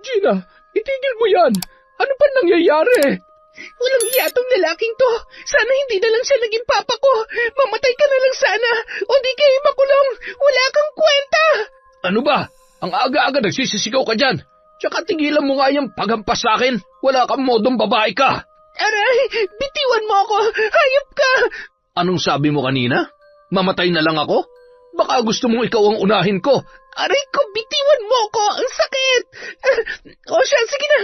Gina, itigil mo yan! Ano pa nangyayari? Walang iya tong lalaking to. Sana hindi na lang siya naging papa ko. Mamatay ka na lang sana. O di kayo makulong. Wala kang kwenta. Ano ba? Ang aga-aga nagsisisigaw ka dyan. Tsaka tigilan mo nga yung paghampas sa akin. Wala kang modong babae ka. Aray, bitiwan mo ako. Hayop ka. Anong sabi mo kanina? Mamatay na lang ako? Baka gusto mong ikaw ang unahin ko. Aray ko, bitiwan mo ako. Ang sakit. O siya, sige na.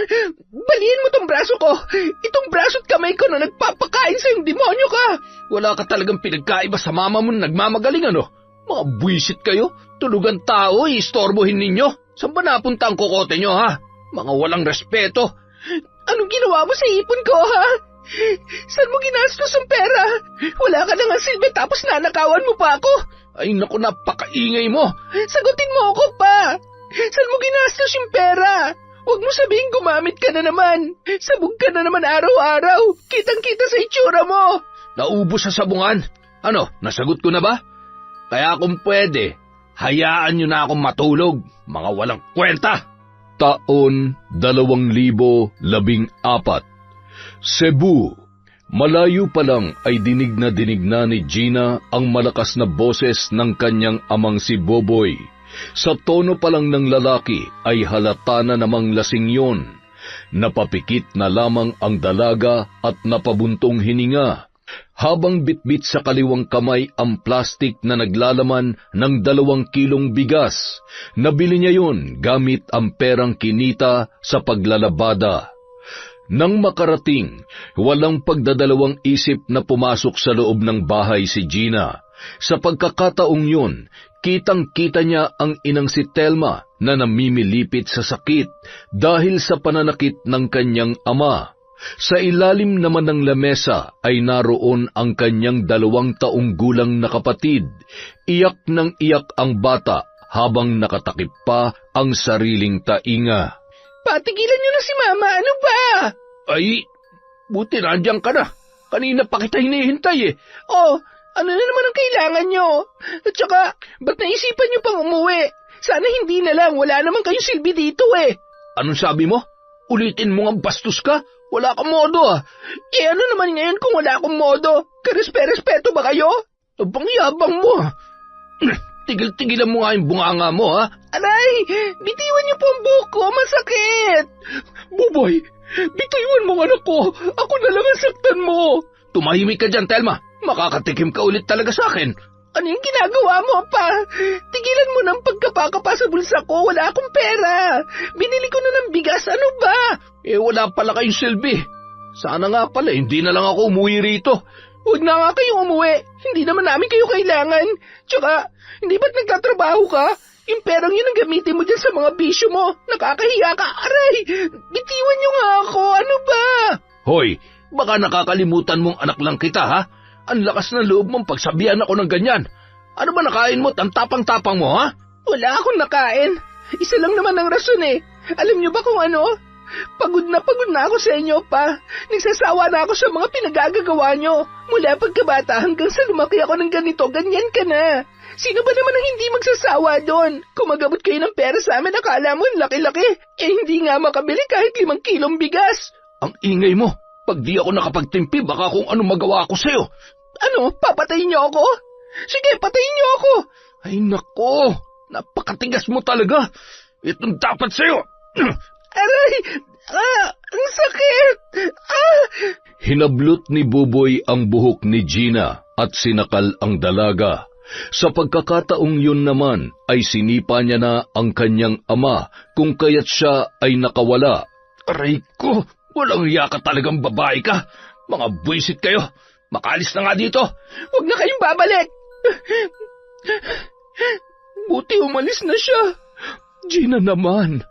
Baliin mo tong braso ko. Itong braso at kamay ko na nagpapakain sa yung demonyo ka. Wala ka talagang pinagkaiba sa mama mo na nagmamagaling, ano? Mga buwisit kayo. Tulugan tao, iistorbohin ninyo. Saan ba napunta ang kokote nyo, ha? Mga walang respeto. Anong ginawa mo sa ipon ko, ha? Saan mo ginastos ang pera? Wala ka na nga silbi tapos nanakawan mo pa ako. Ay naku, napakaingay mo. Sagutin mo ako pa. Saan mo ginastos yung pera? Huwag mo sabihin gumamit ka na naman. Sabog ka na naman araw-araw. Kitang-kita sa itsura mo. Naubos sa sabungan. Ano, nasagot ko na ba? Kaya kung pwede, hayaan nyo na akong matulog. Mga walang kwenta. Taon 2014. Cebu. Malayo pa lang ay dinig na ni Gina ang malakas na boses ng kanyang amang si Boboy. Sa tono pa lang ng lalaki ay halata na namang lasing yon. Napapikit na lamang ang dalaga at napabuntong hininga. Habang bitbit sa kaliwang kamay ang plastik na naglalaman ng 2 kilong bigas, nabili niya yon gamit ang perang kinita sa paglalabada. Nang makarating, walang pagdadalawang isip na pumasok sa loob ng bahay si Gina. Sa pagkakataong yun, kitang-kita niya ang inang si Telma na namimilipit sa sakit dahil sa pananakit ng kanyang ama. Sa ilalim naman ng lamesa ay naroon ang kanyang 2 taong gulang na kapatid. Iyak ng iyak ang bata habang nakatakip pa ang sariling tainga. Patigilan niyo na si Mama, ano ba? Ay, buti nandiyan ka na. Kanina pa kita hinihintay eh. Oh, ano na naman ang kailangan niyo? At saka, ba't naisipan niyo pang umuwi? Sana hindi na lang, wala naman kayong silbi dito eh. Anong sabi mo? Ulitin mo nga bastos ka? Wala kang modo ah. Eh ano naman ngayon kung wala akong modo? Karespe-respeto ba kayo? Abang yabang mo ah. Tigil-tigilan mo nga yung bunganga mo, ha? Aray! Bitiwan niyo po ang buhok ko, masakit! Buboy, bitiwan mo anak ko! Ako na lang ang saktan mo! Tumahimik ka dyan, Telma. Makakatikim ka ulit talaga sa akin. Ano yung ginagawa mo, pa? Tigilan mo ng pagkapakapa sa bulsa ko, wala akong pera. Binili ko na ng bigas, ano ba? Eh, wala pala kayong silbi. Sana nga pala, hindi na lang ako umuwi rito. Huwag na nga kayong umuwi. Hindi naman namin kayo kailangan. Tsaka, hindi ba't nagtatrabaho ka? Yung perang yun ang gamitin mo dyan sa mga bisyo mo. Nakakahiya ka. Aray! Bitiwan nyo nga ako. Ano ba? Hoy, baka nakakalimutan mong anak lang kita, ha? Ang lakas ng loob mong pagsabihan ako ng ganyan. Ano ba nakain mo? Ang tapang-tapang mo, ha? Wala akong nakain. Isa lang naman ang rason eh. Alam nyo ba kung ano? Pagod na ako sa inyo, pa. Nagsasawa na ako sa mga pinagagagawa nyo. Mula pagkabata hanggang sa lumaki ako ng ganito, ganyan ka na. Sino ba naman ang hindi magsasawa doon? Kumagabot kayo ng pera sa amin, akala mo laki-laki. Eh hindi nga makabili kahit 5 kilong bigas. Ang ingay mo. Pag di ako nakapagtimpi, baka kung ano magawa ko sa'yo. Ano? Papatayin niyo ako? Sige, patayin niyo ako. Ay nako, napakatigas mo talaga. Itong dapat sa'yo. Aray! Ang sakit! Hinablot ni Buboy ang buhok ni Gina at sinakal ang dalaga. Sa pagkakataong yun naman ay sinipa niya na ang kanyang ama kung kaya't siya ay nakawala. Aray ko! Walang hiya ka talagang babae ka. Mga buwisit kayo. Makalis na nga dito. Huwag na kayong babalik. Buti umalis na siya. Gina naman,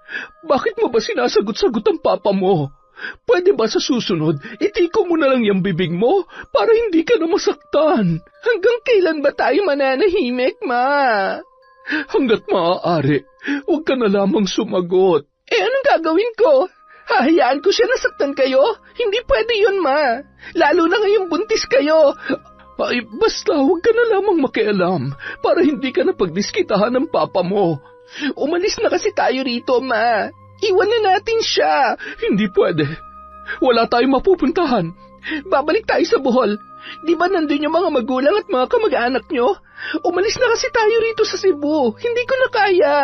bakit mo ba sinasagot-sagot ang papa mo? Pwede ba sa susunod, itiko mo na lang yung bibig mo para hindi ka na masaktan? Hanggang kailan ba tayo mananahimik, ma? Hanggat maaari, huwag ka na lamang sumagot. Eh anong gagawin ko? Hahayaan ko siya nasaktan kayo? Hindi pwede yun, ma. Lalo na ngayong buntis kayo. Ay, basta huwag ka na lamang makialam para hindi ka na pagdiskitahan ng papa mo. Umalis na kasi tayo rito, ma. Iwan na natin siya. Hindi pwede. Wala tayong mapupuntahan. Babalik tayo sa Bohol. Di ba nandun yung mga magulang at mga kamag-anak nyo? Umalis na kasi tayo rito sa Cebu. Hindi ko na kaya.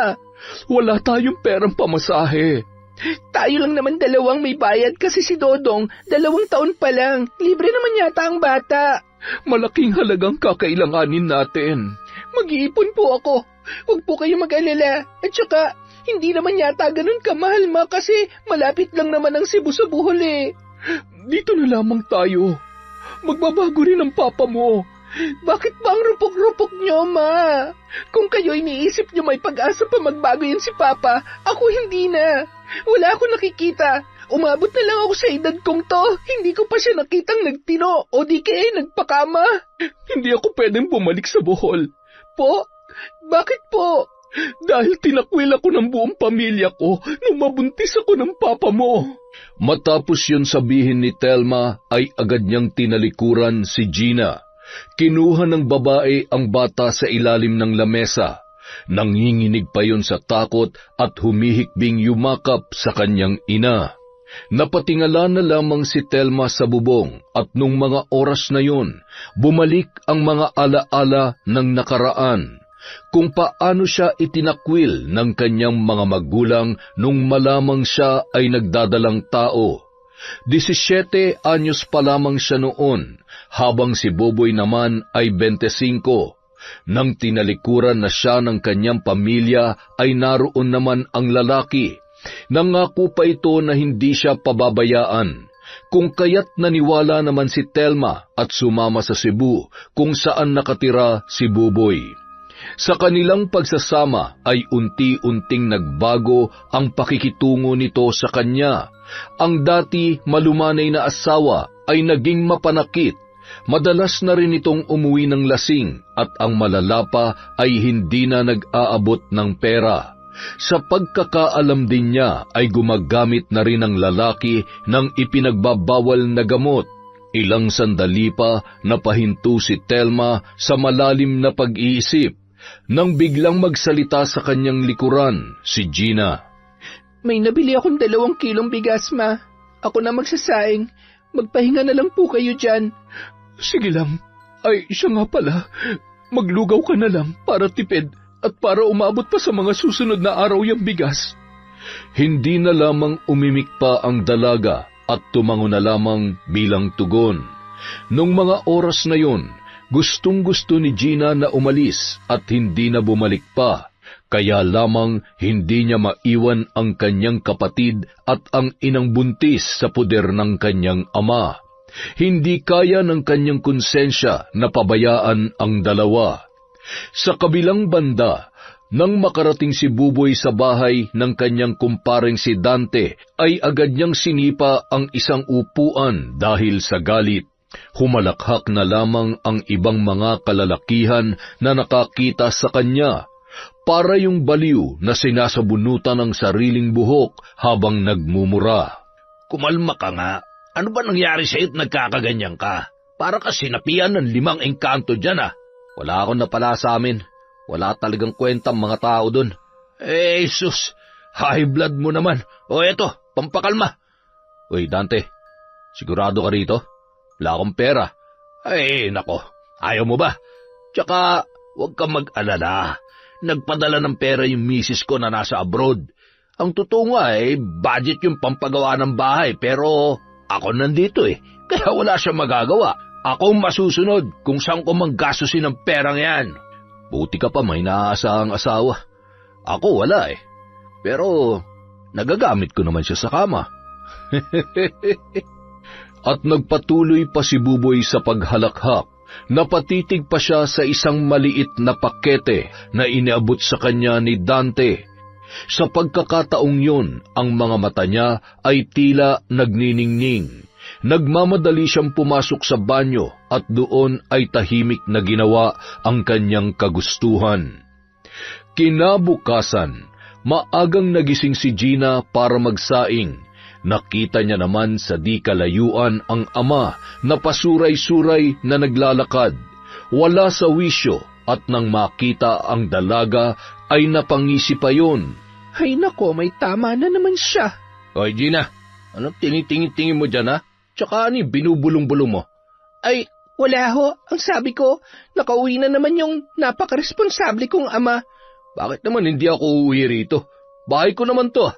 Wala tayong perang pamasahe. Tayo lang naman dalawang may bayad kasi si Dodong, 2 taon pa lang. Libre naman yata ang bata. Malaking halagang kakailanganin natin. Mag-iipon po ako. Huwag po kayo mag-alala. At saka, hindi naman yata ganun kamahal, ma, kasi malapit lang naman ang Cebu sa Bohol eh. Dito na lamang tayo. Magbabago rin ang papa mo. Bakit ba ang rupok-rupok nyo, ma? Kung kayo iniisip nyo may pag-asa pa magbago yan si Papa, ako hindi na. Wala akong nakikita. Umabot na lang ako sa edad kong to. Hindi ko pa siya nakitang nagtino o di kaya nagpakama. Hindi ako pwedeng bumalik sa Bohol. Po? Bakit po? Dahil tinakwil ako ng buong pamilya ko nung mabuntis ako ng papa mo. Matapos yun sabihin ni Telma ay agad niyang tinalikuran si Gina. Kinuha ng babae ang bata sa ilalim ng lamesa. Nanginginig pa yun sa takot at humihikbing yumakap sa kanyang ina. Napatingala na lamang si Telma sa bubong at nung mga oras na yun, bumalik ang mga alaala ng nakaraan. Kung paano siya itinakwil ng kanyang mga magulang nung malamang siya ay nagdadalang tao. 17 anyos pa lamang siya noon, habang si Boboy naman ay 25. Nang tinalikuran na siya ng kanyang pamilya, ay naroon naman ang lalaki. Nangako pa ito na hindi siya pababayaan. Kung kaya't naniwala naman si Telma at sumama sa Cebu, kung saan nakatira si Boboy. Sa kanilang pagsasama ay unti-unting nagbago ang pakikitungo nito sa kanya. Ang dati malumanay na asawa ay naging mapanakit. Madalas na rin itong umuwi ng lasing at ang malala pa ay hindi na nag-aabot ng pera. Sa pagkakaalam din niya ay gumagamit na rin ang lalaki ng ipinagbabawal na gamot. Ilang sandali pa napahinto si Telma sa malalim na pag-iisip nang biglang magsalita sa kanyang likuran si Gina. May nabili akong 2 kilong bigas, ma. Ako na magsasaing. Magpahinga na lang po kayo dyan. Sige lang. Ay, siya nga pala. Maglugaw ka na lang para tipid at para umabot pa sa mga susunod na araw yung bigas. Hindi na lamang umimik pa ang dalaga at tumango na lamang bilang tugon. Nung mga oras na yun, gustong-gusto ni Gina na umalis at hindi na bumalik pa. Kaya lamang hindi niya maiwan ang kanyang kapatid at ang inang buntis sa puder ng kanyang ama. Hindi kaya ng kanyang konsensya na pabayaan ang dalawa. Sa kabilang banda, nang makarating si Buboy sa bahay ng kanyang kumparing si Dante, ay agad niyang sinipa ang isang upuan dahil sa galit. Humalakhak na lamang ang ibang mga kalalakihan na nakakita sa kanya. Para yung baliw na sinasabunutan ng sariling buhok habang nagmumura. Kumalma ka nga. Ano ba nangyari sa'yo't nagkakaganyan ka? Para ka sinapian ng 5 engkanto dyan ah. Wala akong napala sa amin. Wala talagang kwenta ang mga tao dun. Jesus, high blood mo naman. O eto, pampakalma. Uy Dante, sigurado ka rito? Wala akong pera. Ay nako, ayaw mo ba? Tsaka huwag ka mag-alala. Nagpadala ng pera yung misis ko na nasa abroad. Ang totoo nga budget yung pampagawa ng bahay pero ako nandito kaya wala siya magagawa. Ako masusunod kung saan ko manggastusin ang perang yan. Buti ka pa may naaasahang asawa. Ako wala Pero nagagamit ko naman siya sa kama. At nagpatuloy pa si Buboy sa paghalakhak. Napatitig pa siya sa isang maliit na pakete na iniabot sa kanya ni Dante. Sa pagkakataong yun, ang mga mata niya ay tila nagniningning. Nagmamadali siyang pumasok sa banyo at doon ay tahimik na ginawa ang kanyang kagustuhan. Kinabukasan, maagang nagising si Gina para magsaing. Nakita niya naman sa di kalayuan ang ama na pasuray-suray na naglalakad. Wala sa wisyo at nang makita ang dalaga ay napangisi pa yun. Ay nako, may tama na naman siya. Hoy, Gina, anong tinitingin-tingin mo dyan, ha? Tsaka ano yung binubulong-bulong mo? Ay, wala ho. Ang sabi ko, nakauwi na naman yung napakaresponsable kong ama. Bakit naman hindi ako uuwi rito? Bahay ko naman to,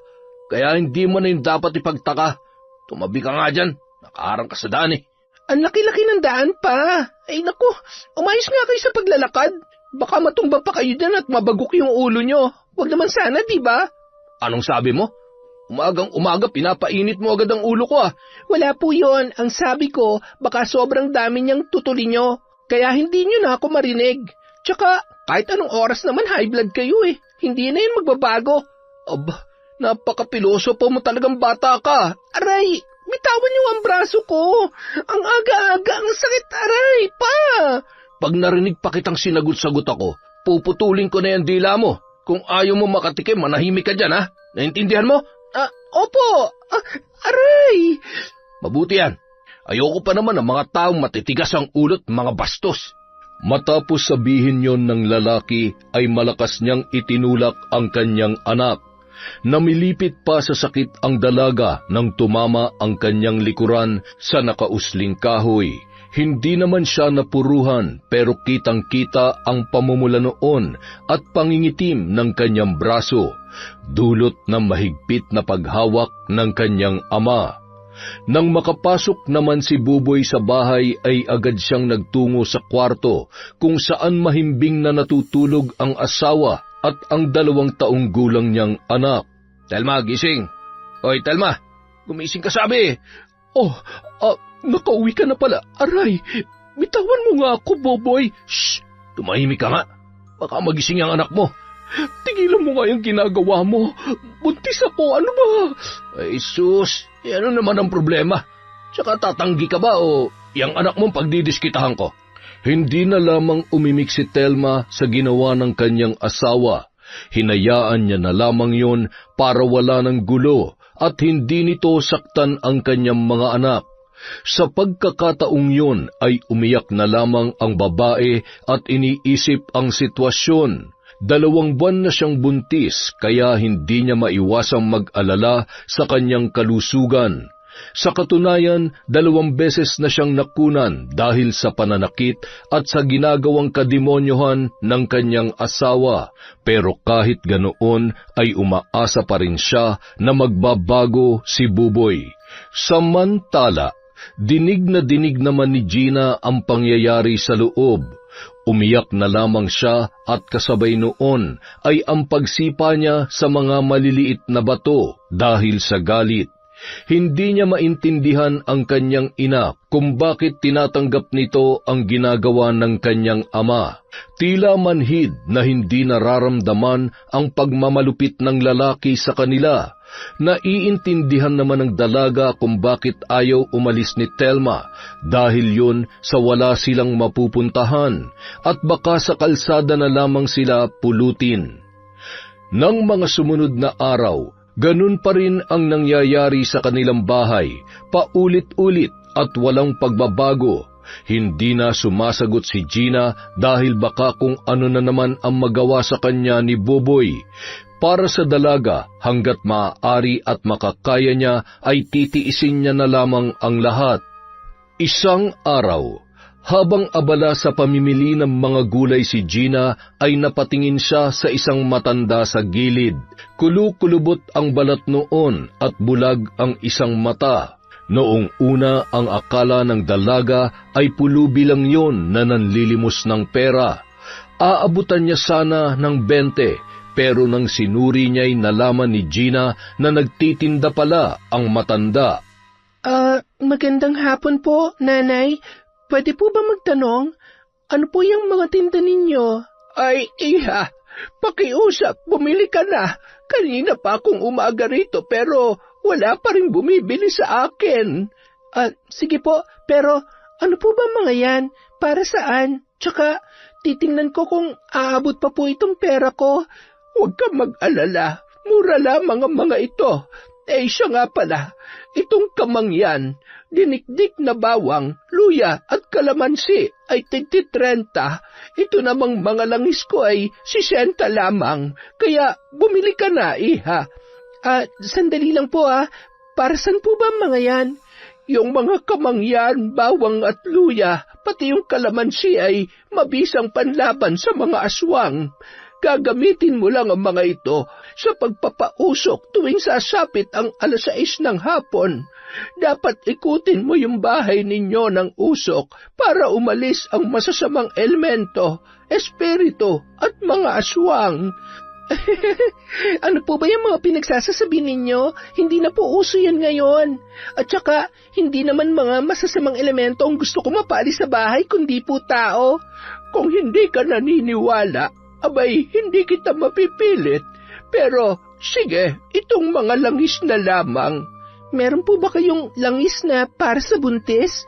kaya hindi mo na yung dapat ipagtaka. Tumabi ka nga dyan, nakaharang ka sa daan eh. Ang laki-laki ng daan pa. Ay nako, umayos nga kayo sa paglalakad. Baka matumba pa kayo dyan at mabagok yung ulo nyo. Huwag naman sana, di ba? Anong sabi mo? Umagang-umaga, pinapainit mo agad ang ulo ko ah. Wala po yon. Ang sabi ko, baka sobrang dami niyang tutuli nyo. Kaya hindi nyo na ako marinig. Tsaka, kahit anong oras naman high blood kayo eh. Hindi na yun magbabago. Aba, napaka-piloso pa mo talagang bata ka. Aray, bitawan niyo ang braso ko. Ang aga-aga, ang sakit, aray, pa. Pag narinig pa kitang sinagot-sagot ako, puputulin ko na yung dila mo. Kung ayaw mo makatikim, manahimik ka dyan, ha? Naintindihan mo? Opo. Aray. Mabuti yan. Ayoko pa naman ng mga taong matitigas ang ulot, mga bastos. Matapos sabihin yon ng lalaki, ay malakas niyang itinulak ang kanyang anak. Namilipit pa sa sakit ang dalaga nang tumama ang kanyang likuran sa nakausling kahoy. Hindi naman siya napuruhan, pero kitang-kita ang pamumula noon at pangingitim ng kanyang braso, dulot ng mahigpit na paghawak ng kanyang ama. Nang makapasok naman si Buboy sa bahay ay agad siyang nagtungo sa kwarto kung saan mahimbing na natutulog ang asawa at ang 2 taong gulang niyang anak. Telma, gising. Hoy, Telma, gumising ka sabi. Nakauwi ka na pala. Aray, bitawan mo nga ako, Boboy. Shh! Tumahimik ka nga. Baka magising ang anak mo. Tigilan mo nga yung ginagawa mo. Buntis ako, ano ba? Ay, sus, ano naman ang problema? Tsaka tatanggi ka ba o yung anak mong pagdidiskitahan ko? Hindi na lamang umimik si Telma sa ginawa ng kanyang asawa. Hinayaan niya na lamang yon para wala ng gulo at hindi nito saktan ang kanyang mga anak. Sa pagkakataong yun ay umiyak na lamang ang babae at iniisip ang sitwasyon. 2 buwan na siyang buntis kaya hindi niya maiwasang mag-alala sa kanyang kalusugan. Sa katunayan, 2 beses na siyang nakunan dahil sa pananakit at sa ginagawang kademonyohan ng kanyang asawa. Pero kahit ganoon ay umaasa pa rin siya na magbabago si Buboy. Samantala, dinig na dinig naman ni Gina ang pangyayari sa loob. Umiyak na lamang siya at kasabay noon ay ang pagsipa niya sa mga maliliit na bato dahil sa galit. Hindi niya maintindihan ang kanyang ina kung bakit tinatanggap nito ang ginagawa ng kanyang ama. Tila manhid na hindi nararamdaman ang pagmamalupit ng lalaki sa kanila. Naiintindihan naman ng dalaga kung bakit ayaw umalis ni Telma dahil yun sa wala silang mapupuntahan at baka sa kalsada na lamang sila pulutin. Nang mga sumunod na araw, ganun pa rin ang nangyayari sa kanilang bahay, paulit-ulit at walang pagbabago. Hindi na sumasagot si Gina dahil baka kung ano na naman ang magawa sa kanya ni Buboy. Para sa dalaga, hanggat maaari at makakaya niya ay titiisin niya na lamang ang lahat. Isang araw, habang abala sa pamimili ng mga gulay si Gina ay napatingin siya sa isang matanda sa gilid. Kulukulubot ang balat noon at bulag ang isang mata. Noong una ang akala ng dalaga ay pulubi lang yon na nanlilimos ng pera. Aabutan niya sana ng 20 pero nang sinuri niya'y nalaman ni Gina na nagtitinda pala ang matanda. Magandang hapon po, nanay. Pwede po ba magtanong? Ano po yung mga tinda ninyo? Ay, iha, pakiusap, bumili ka na. Kanina pa akong umaga rito pero wala pa rin bumibili sa akin. Sige po, pero ano po ba mga yan? Para saan? Tsaka, titingnan ko kung aabot pa po itong pera ko. Huwag kang mag-alala, mura lamang ang mga ito. Siya nga pala, itong kamangyan, dinikdik na bawang, luya at kalamansi ay tig-30. Ito namang mga langis ko ay 60 lamang, kaya bumili ka na, iha. Sandali lang po para saan po ba mga yan? Yung mga kamangyan, bawang at luya, pati yung kalamansi ay mabisang panlaban sa mga aswang. Gagamitin mo lang ang mga ito sa pagpapausok tuwing sasapit ang 6:00 ng hapon. Dapat ikutin mo yung bahay ninyo ng usok para umalis ang masasamang elemento, espiritu at mga aswang. Ano po ba yung mga pinagsasasabi ninyo? Hindi na po uso yan ngayon. At saka, hindi naman mga masasamang elemento ang gusto ko mapali sa bahay, kundi po tao. Kung hindi ka naniniwala, abay, hindi kita mapipilit. Pero, sige, itong mga langis na lamang. Meron po ba kayong langis na para sa buntis?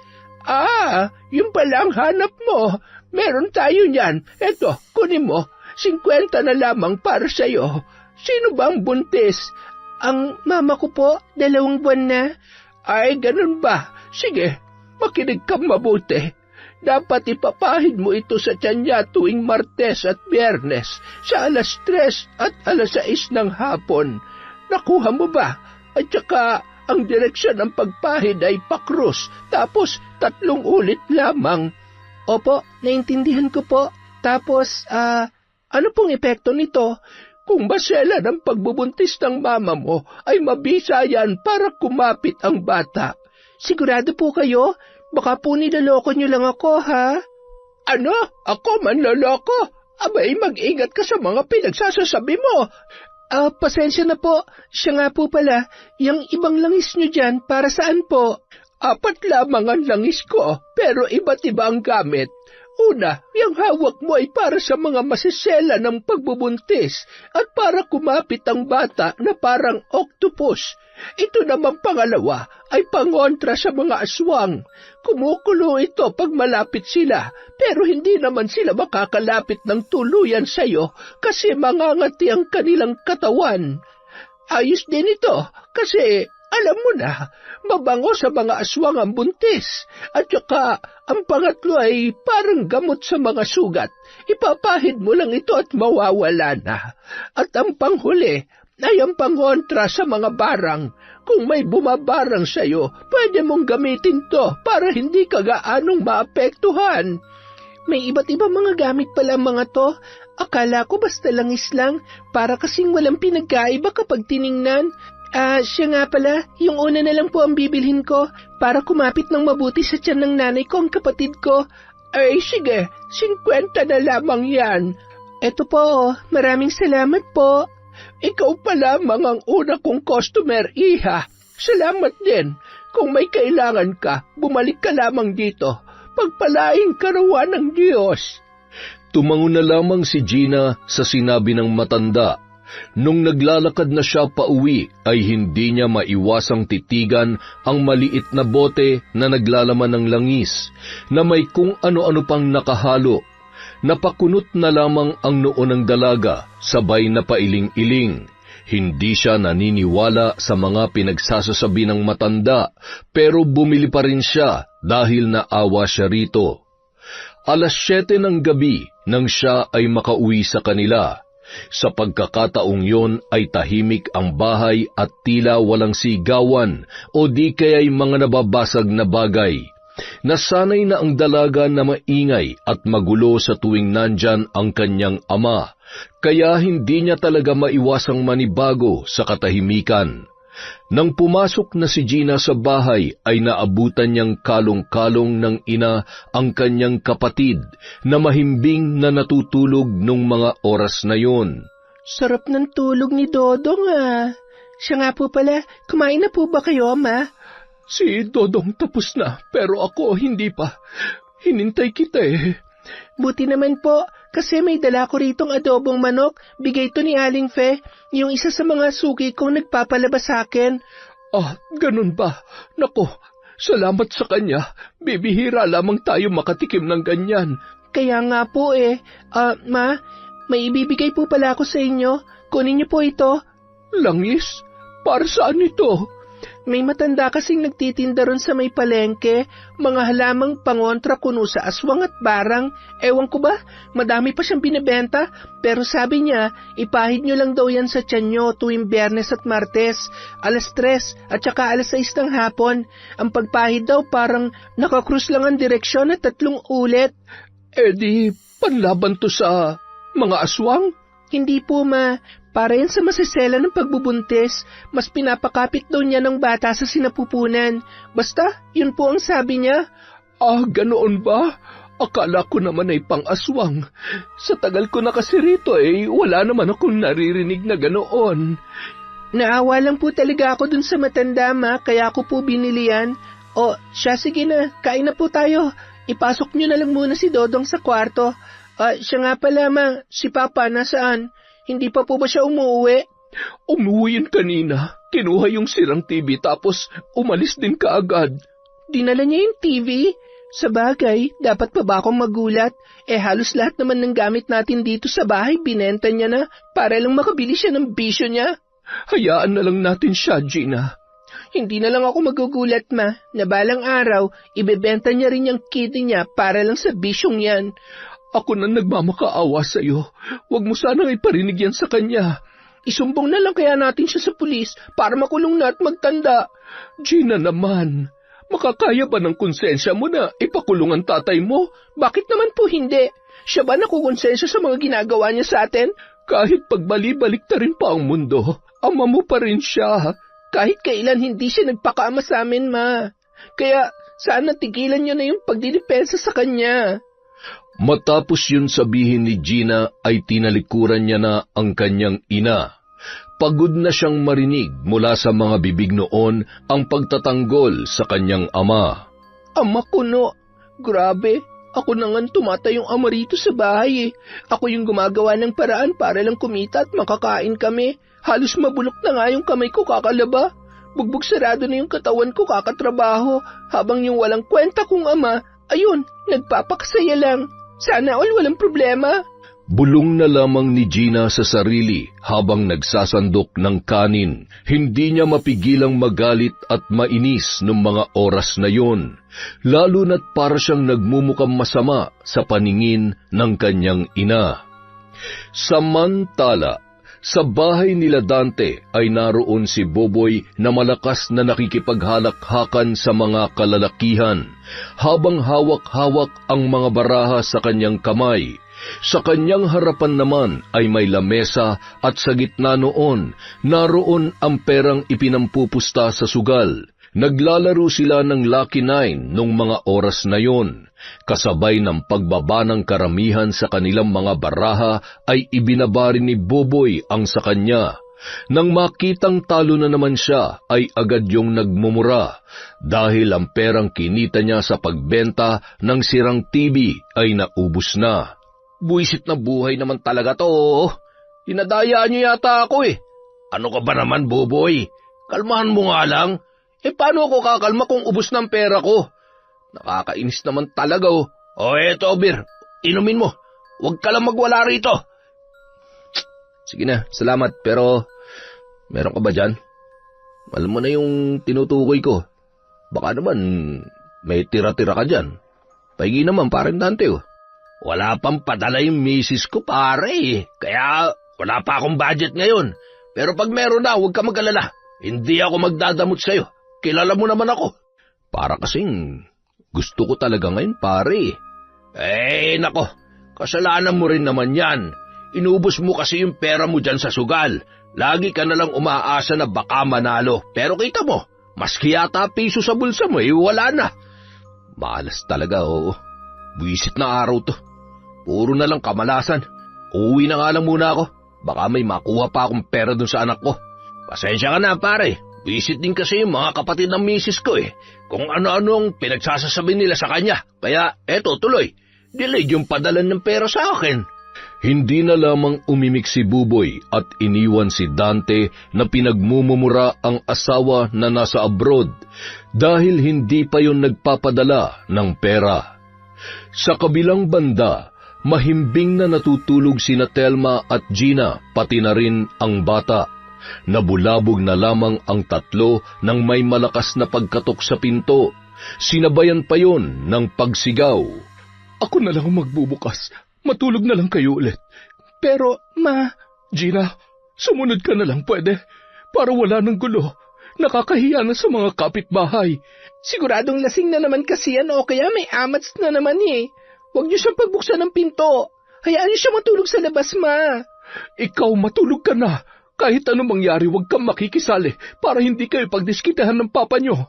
Yung pala ang hanap mo. Meron tayo niyan. Eto, kunin mo. 50 na lamang para sa'yo. Sino bang buntis? Ang mama ko po, 2 buwan na. Ay, ganun ba? Sige, makinig kang mabuti. Dapat ipapahid mo ito sa tiyan niya tuwing Martes at Biyernes sa 3:00 at 6:00 ng hapon. Nakuha mo ba? At saka, ang direksyon ng pagpahid ay pakrus, tapos 3 ulit lamang. Opo, naintindihan ko po. Tapos, ano pong epekto nito? Kung basela ng pagbubuntis ng mama mo, ay mabisa yan para kumapit ang bata. Sigurado po kayo? Baka po niloloko niyo lang ako, ha? Ano? Ako manloloko? Abay, mag-ingat ka sa mga pinagsasasabi mo. Pasensya na po. Siya nga po pala, yung ibang langis niyo dyan, para saan po? 4 lamang ang langis ko, pero iba't iba ang gamit. Una, yung hawak mo ay para sa mga masisela ng pagbubuntis at para kumapit ang bata na parang octopus. Ito naman pangalawa ay pangontra sa mga aswang. Kumukulo ito pag malapit sila, pero hindi naman sila makakalapit ng tuluyan sa'yo kasi mangangati ang kanilang katawan. Ayos din ito kasi alam mo na, mabango sa mga aswang ang buntis. At saka, ang pangatlo ay parang gamot sa mga sugat. Ipapahid mo lang ito at mawawala na. At ang panghuli ay ang pangontra sa mga barang. Kung may bumabarang sa'yo, pwede mong gamitin to para hindi ka gaanong maapektuhan. May iba't ibang mga gamit pala mga to. Akala ko basta langis lang, para kasing walang pinagkaiba kapag tiningnan. Siya nga pala, yung una na lang po ang bibilhin ko para kumapit ng mabuti sa tiyan ng nanay ko ang kapatid ko. Ay sige, 50 na lamang yan. Eto po, maraming salamat po. Ikaw pa lamang ang una kong customer, iha. Salamat din. Kung may kailangan ka, bumalik ka lamang dito. Pagpalain ka raw ng Diyos. Tumango na lamang si Gina sa sinabi ng matanda. Nung naglalakad na siya pauwi, ay hindi niya maiwasang titigan ang maliit na bote na naglalaman ng langis, na may kung ano-ano pang nakahalo. Napakunot na lamang ang noo ng dalaga, sabay na pailing-iling. Hindi siya naniniwala sa mga pinagsasasabi ng matanda, pero bumili pa rin siya dahil naawa siya rito. 7:00 ng gabi nang siya ay makauwi sa kanila. Sa pagkakataong yon ay tahimik ang bahay at tila walang sigawan o di kaya'y mga nababasag na bagay. Nasanay na ang dalaga na maingay at magulo sa tuwing nandyan ang kanyang ama, kaya hindi niya talaga maiwasang manibago sa katahimikan. Nang pumasok na si Gina sa bahay ay naabutan niyang kalong-kalong ng ina ang kanyang kapatid na mahimbing na natutulog nung mga oras na yon. Sarap ng tulog ni Dodong Siya nga po pala, kumain na po ba kayo, Ma? Si Dodong tapos na, pero ako hindi pa. Hinintay kita Buti naman po, kasi may dala ko ritong adobong manok, bigay to ni Aling Fe, yung isa sa mga suki kong nagpapalabas sa akin. Ganun ba? Nako, salamat sa kanya. Bibihira lamang tayo makatikim ng ganyan. Kaya nga po Ma, may ibibigay po pala ako sa inyo. Kunin niyo po ito. Langis? Para saan ito? May matanda kasing nagtitinda ron sa may palengke, mga halamang pangontra kuno sa aswang at barang. Ewan ko ba, madami pa siyang binibenta, pero sabi niya, ipahid nyo lang daw yan sa tiyan nyo tuwing Biyernes at Martes, alas 3 at saka alas 6 ng hapon. Ang pagpahid daw parang nakakrus lang ang direksyon at 3 ulit. Di, panlaban to sa mga aswang? Hindi po, ma. Para yan sa masisela ng pagbubuntis, mas pinapakapit daw niya ng bata sa sinapupunan. Basta, yun po ang sabi niya. Ganoon ba? Akala ko naman ay pang-aswang. Sa tagal ko na kasi rito wala naman akong naririnig na ganoon. Naawa lang po talaga ako dun sa matanda, ma, kaya ako po binili yan. Siya, sige na, kain na po tayo. Ipasok niyo na lang muna si Dodong sa kwarto. Siya nga pala, ma, si Papa nasaan? Hindi pa po ba siya umuwi? Umuwi yun kanina. Kinuha yung sirang TV tapos umalis din kaagad. Dinala niya yung TV? Sa bagay, dapat pa ba akong magulat? Halos lahat naman ng gamit natin dito sa bahay binenta niya na para lang makabili siya ng bisyo niya. Hayaan na lang natin siya, Gina. Hindi na lang ako magugulat, ma, na balang araw, ibebenta niya rin yung kitty niya para lang sa bisyong yan. Ako na nagmamakaawa sa'yo. Huwag mo sanang iparinig yan sa kanya. Isumbong na lang kaya natin siya sa pulis para makulong na at magtanda. Gina naman, makakaya ba ng konsensya mo na ipakulong ang tatay mo? Bakit naman po hindi? Siya ba nakukonsensya sa mga ginagawa niya sa atin? Kahit pagbali-balik ta rin pa ang mundo, ama mo pa rin siya. Kahit kailan hindi siya nagpakaama sa amin, ma. Kaya sana tigilan niyo na yung pagdidepensa sa kanya. Matapos yun sabihin ni Gina ay tinalikuran niya na ang kanyang ina. Pagod na siyang marinig mula sa mga bibig noon ang pagtatanggol sa kanyang ama. Ama ko no, grabe, ako na nga tumatayong ama rito sa bahay. Ako yung gumagawa ng paraan para lang kumita at makakain kami. Halos mabulok na nga yung kamay ko kakalaba. Bugbog sarado na yung katawan ko kakatrabaho. Habang yung walang kwenta kong ama, ayun, nagpapakasaya lang. Sana all walang problema. Bulong na lamang ni Gina sa sarili habang nagsasandok ng kanin. Hindi niya mapigilang magalit at mainis noong mga oras na yon, lalo na't para siyang nagmumukhang masama sa paningin ng kanyang ina. Samantala, sa bahay nila Dante ay naroon si Boboy na malakas na nakikipaghalakhakan sa mga kalalakihan, habang hawak-hawak ang mga baraha sa kanyang kamay. Sa kanyang harapan naman ay may lamesa at sa gitna noon, naroon ang perang ipinampupusta sa sugal. Naglalaro sila ng Lucky 9 nung mga oras na yon. Kasabay ng pagbaba ng karamihan sa kanilang mga baraha ay ibinabari ni Boboy ang sa kanya. Nang makitang talo na naman siya ay agad yung nagmumura dahil ang perang kinita niya sa pagbenta ng sirang TV ay naubos na. Buisit na buhay naman talaga to. Hinadayaan niyo yata ako Ano ka ba naman, Boboy? Kalmahan mo nga lang. Paano ako kakalma kung ubos ng pera ko? Nakakainis naman talaga eto, Bir. Inumin mo. Huwag ka lang magwala rito. Sige na, salamat. Pero, meron ka ba dyan? Alam mo na yung tinutukoy ko. Baka naman, may tira-tira ka dyan. Pahingi naman, parang Dante Wala pang padala yung misis ko, pare. Kaya, wala pa akong budget ngayon. Pero pag meron na, huwag ka mag-alala. Hindi ako magdadamot sa'yo. Kilala mo naman ako. Para kasing gusto ko talaga ngayon, pare. Nako. Kasalanan mo rin naman yan. Inubos mo kasi yung pera mo dyan sa sugal. Lagi ka nalang umaasa na baka manalo. Pero kita mo, maski yata piso sa bulsa mo, wala na. Malas talaga, Buisit na araw to. Puro na lang kamalasan. Uuwi na nga lang muna ako. Baka may makuha pa akong pera dun sa anak ko. Pasensya ka na, pare. Visit din kasi yung mga kapatid ng misis ko Kung ano-ano ang pinagsasasabi nila sa kanya. Kaya eto tuloy, delayed yung padalan ng pera sa akin. Hindi na lamang umimik si Buboy at iniwan si Dante na pinagmumumura ang asawa na nasa abroad dahil hindi pa yon nagpapadala ng pera. Sa kabilang banda, mahimbing na natutulog sina Telma at Gina pati na rin ang bata. Nabulabog na lamang ang tatlo nang may malakas na pagkatok sa pinto. Sinabayan pa yon ng pagsigaw. Ako na lang ang magbubukas. Matulog na lang kayo ulit. Pero, Ma... Gina, sumunod ka na lang pwede. Para wala ng gulo. Nakakahiya na sa mga kapitbahay. Siguradong lasing na naman kasi yan o kaya may amats na naman eh. Huwag niyo siyang pagbuksan ng pinto. Hayaan niyo siya matulog sa labas, Ma. Ikaw matulog ka na. Kahit anong mangyari, huwag kang makikisali para hindi kayo pagdiskitahan ng papa nyo.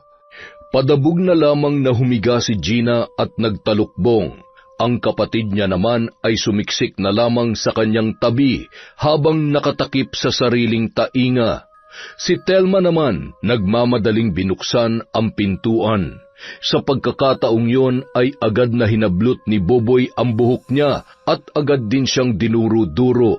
Padabog na lamang na humiga si Gina at nagtalukbong. Ang kapatid niya naman ay sumiksik na lamang sa kanyang tabi habang nakatakip sa sariling tainga. Si Telma naman nagmamadaling binuksan ang pintuan. Sa pagkakataong yon ay agad na hinablot ni Boboy ang buhok niya at agad din siyang dinuro-duro.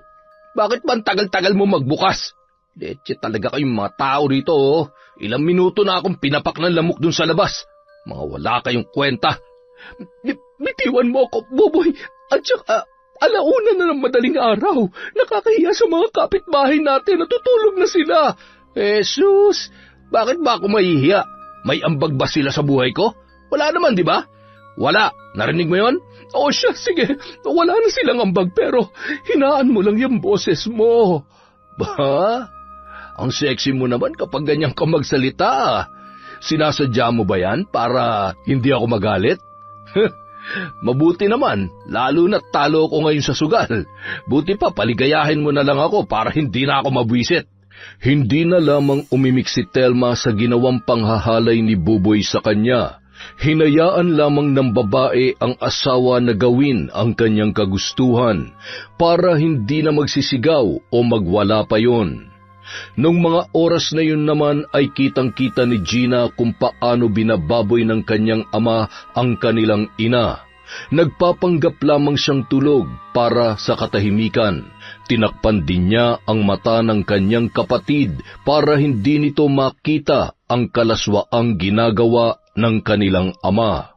Bakit ba ang tagal-tagal mo magbukas? Leche talaga kayong mga tao rito, oh. Ilang minuto na akong pinapak ng lamok dun sa labas. Mga wala kayong kwenta. Bitiwan mo ako, Boboy. At saka, alauna na ng madaling araw. Nakakahiya sa mga kapitbahay natin. Natutulog na sila. Jesus, bakit ba ako mahihiya? May ambag ba sila sa buhay ko? Wala naman, di ba? Wala. Narinig mo yon? O siya, sige. Wala na silang ambag pero hinaan mo lang yung boses mo. Ba? Ang sexy mo naman kapag ganyan ka magsalita. Sinasadya mo ba yan para hindi ako magalit? Mabuti naman, lalo na talo ko ngayon sa sugal. Buti pa paligayahin mo na lang ako para hindi na ako mabwisit. Hindi na lamang umimik si Telma sa ginawang panghahalay ni Buboy sa kanya. Hinayaan lamang ng babae ang asawa na gawin ang kanyang kagustuhan para hindi na magsisigaw o magwala pa yon. Nung mga oras na yun naman ay kitang-kita ni Gina kung paano binababoy ng kanyang ama ang kanilang ina. Nagpapanggap lamang siyang tulog para sa katahimikan. Tinakpan din niya ang mata ng kanyang kapatid para hindi nito makita ang kalaswaang ginagawa ng kanilang ama.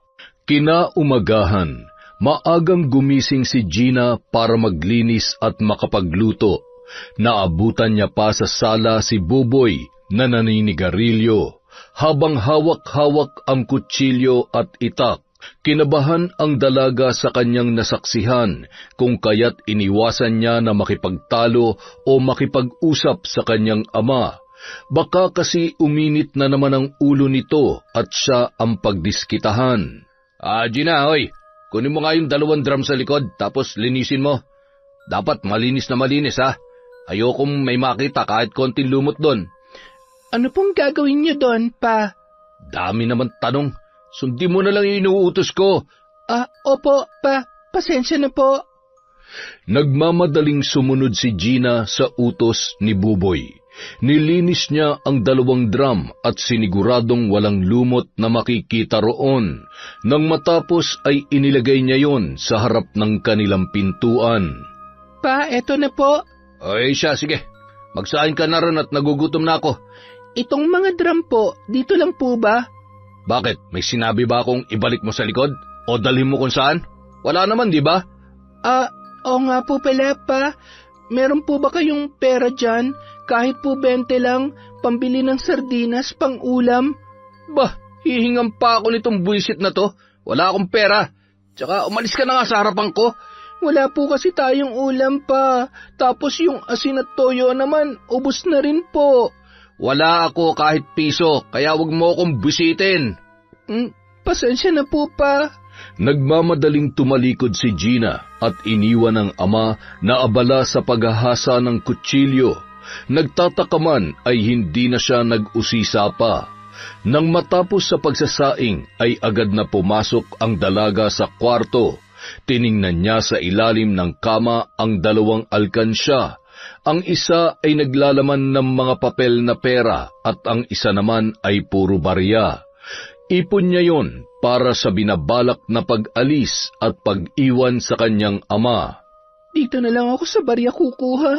Kinaumagahan, maagang gumising si Gina para maglinis at makapagluto. Naabutan niya pa sa sala si Buboy na naninigarilyo, habang hawak-hawak ang kutsilyo at itak. Kinabahan ang dalaga sa kanyang nasaksihan kung kaya't iniwasan niya na makipagtalo o makipag-usap sa kanyang ama. Baka kasi uminit na naman ang ulo nito at siya ang pagdiskitahan. Gina, hoy, kunin mo nga yung 2 drum sa likod tapos linisin mo. Dapat malinis na malinis, ha? Ayokong may makita kahit konting lumot doon. Ano pong gagawin niyo doon, Pa? Dami naman tanong. Sundin mo na lang yung inuutos ko. Opo, Pa. Pasensya na po. Nagmamadaling sumunod si Gina sa utos ni Buboy. Nilinis niya ang 2 drum at siniguradong walang lumot na makikita roon. Nang matapos ay inilagay niya yon sa harap ng kanilang pintuan. Pa, eto na po. Ay siya, sige. Magsahin ka na ron at nagugutom na ako. Itong mga drum po, dito lang po ba? Bakit? May sinabi ba akong ibalik mo sa likod? O dalhin mo kung saan? Wala naman, di ba? Oo nga po pala, Pa. Meron po ba kayong pera dyan? Kahit po 20 lang, pambili ng sardinas, pang ulam? Bah, hihingan pa ako nitong buwisit na to. Wala akong pera. Tsaka umalis ka na nga sa harapan ko. Wala po kasi tayong ulam, Pa. Tapos yung asin at toyo naman, ubos na rin po. Wala ako kahit piso, kaya wag mo akong busitin. Pasensya na po, Pa. Nagmamadaling tumalikod si Gina at iniwan ng ama na abala sa paghahasa ng kutsilyo. Nagtataka man ay hindi na siya nag-usisa pa. Nang matapos sa pagsasaing ay agad na pumasok ang dalaga sa kwarto. Tiningnan niya sa ilalim ng kama ang 2 alkansya. Ang isa ay naglalaman ng mga papel na pera at ang isa naman ay puro barya. Ipon niya yon para sa binabalak na pag-alis at pag-iwan sa kanyang ama. Dito na lang ako sa barya kukuha.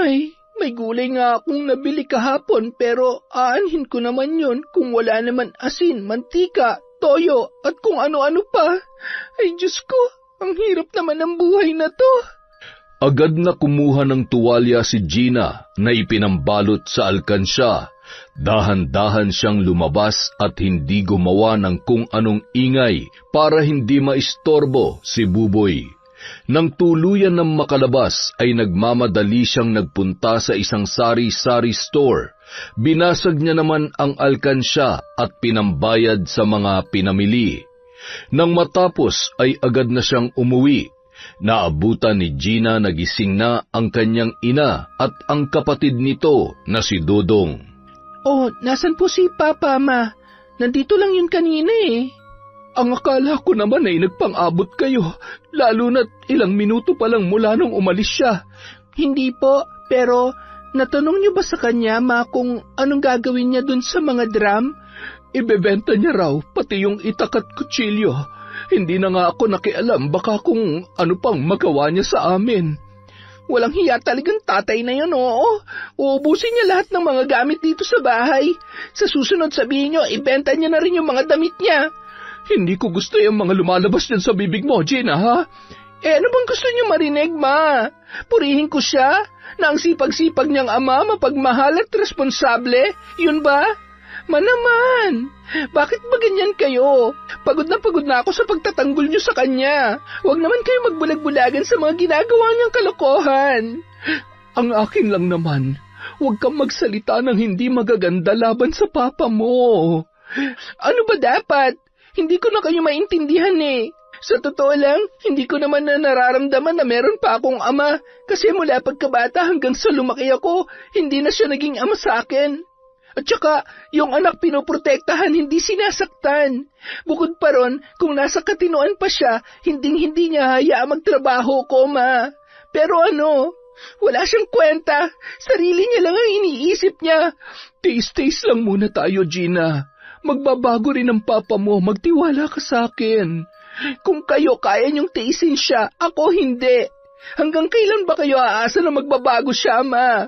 Ay, may gulay nga akong nabili kahapon pero aanhin ko naman yon kung wala naman asin, mantika, toyo at kung ano-ano pa. Ay Diyos ko, ang hirap naman ng buhay na to. Agad na kumuha ng tuwalya si Gina na ipinambalot sa alkansya. Dahan-dahan siyang lumabas at hindi gumawa ng kung anong ingay para hindi maistorbo si Buboy. Nang tuluyan ng makalabas ay nagmamadali siyang nagpunta sa isang sari-sari store. Binasag niya naman ang alkansya at pinambayad sa mga pinamili. Nang matapos ay agad na siyang umuwi. Naabutan ni Gina na gising na ang kanyang ina at ang kapatid nito na si Dodong. Oh, nasan po si Papa, Ma? Nandito lang yun kanina eh. Ang akala ko naman ay nagpang-abot kayo, lalo na't ilang minuto pa lang mula nung umalis siya. Hindi po, pero natanong niyo ba sa kanya, Ma, kung anong gagawin niya dun sa mga drum? Ibebenta niya raw, pati yung itak at kutsilyo. Hindi na nga ako nakialam baka kung ano pang magawa niya sa amin. Walang hiya talagang tatay na yun, oo. Uubusin niya lahat ng mga gamit dito sa bahay. Sa susunod sabihin niyo, ibenta niya na rin yung mga damit niya. Hindi ko gusto yung mga lumalabas dyan sa bibig mo, Gina, ha? Ano bang gusto niyo marinig, Ma? Purihin ko siya na ang sipag-sipag niyang ama, mapagmahal at responsable. Yun ba? Ma naman, bakit ba ganyan kayo? Pagod na ako sa pagtatanggol niyo sa kanya. Huwag naman kayo magbulag-bulagan sa mga ginagawa niyang kalokohan. Ang akin lang naman, huwag kang magsalita ng hindi magaganda laban sa papa mo. Ano ba dapat? Hindi ko na kayo maintindihan eh. Sa totoo lang, hindi ko naman na nararamdaman na meron pa akong ama kasi mula pagkabata hanggang sa lumaki ako, hindi na siya naging ama sa akin. At saka, yung anak pinoprotektahan, hindi sinasaktan. Bukod pa ron, kung nasa katinoan pa siya, hinding-hindi niya hayaang magtrabaho ko, Ma. Pero ano, wala siyang kwenta. Sarili niya lang ang iniisip niya. Tiis-tiis lang muna tayo, Gina. Magbabago rin ang papa mo, magtiwala ka sa akin. Kung kayo kaya niyong tiisin siya, ako hindi. Hanggang kailan ba kayo aasa na magbabago siya, Ma?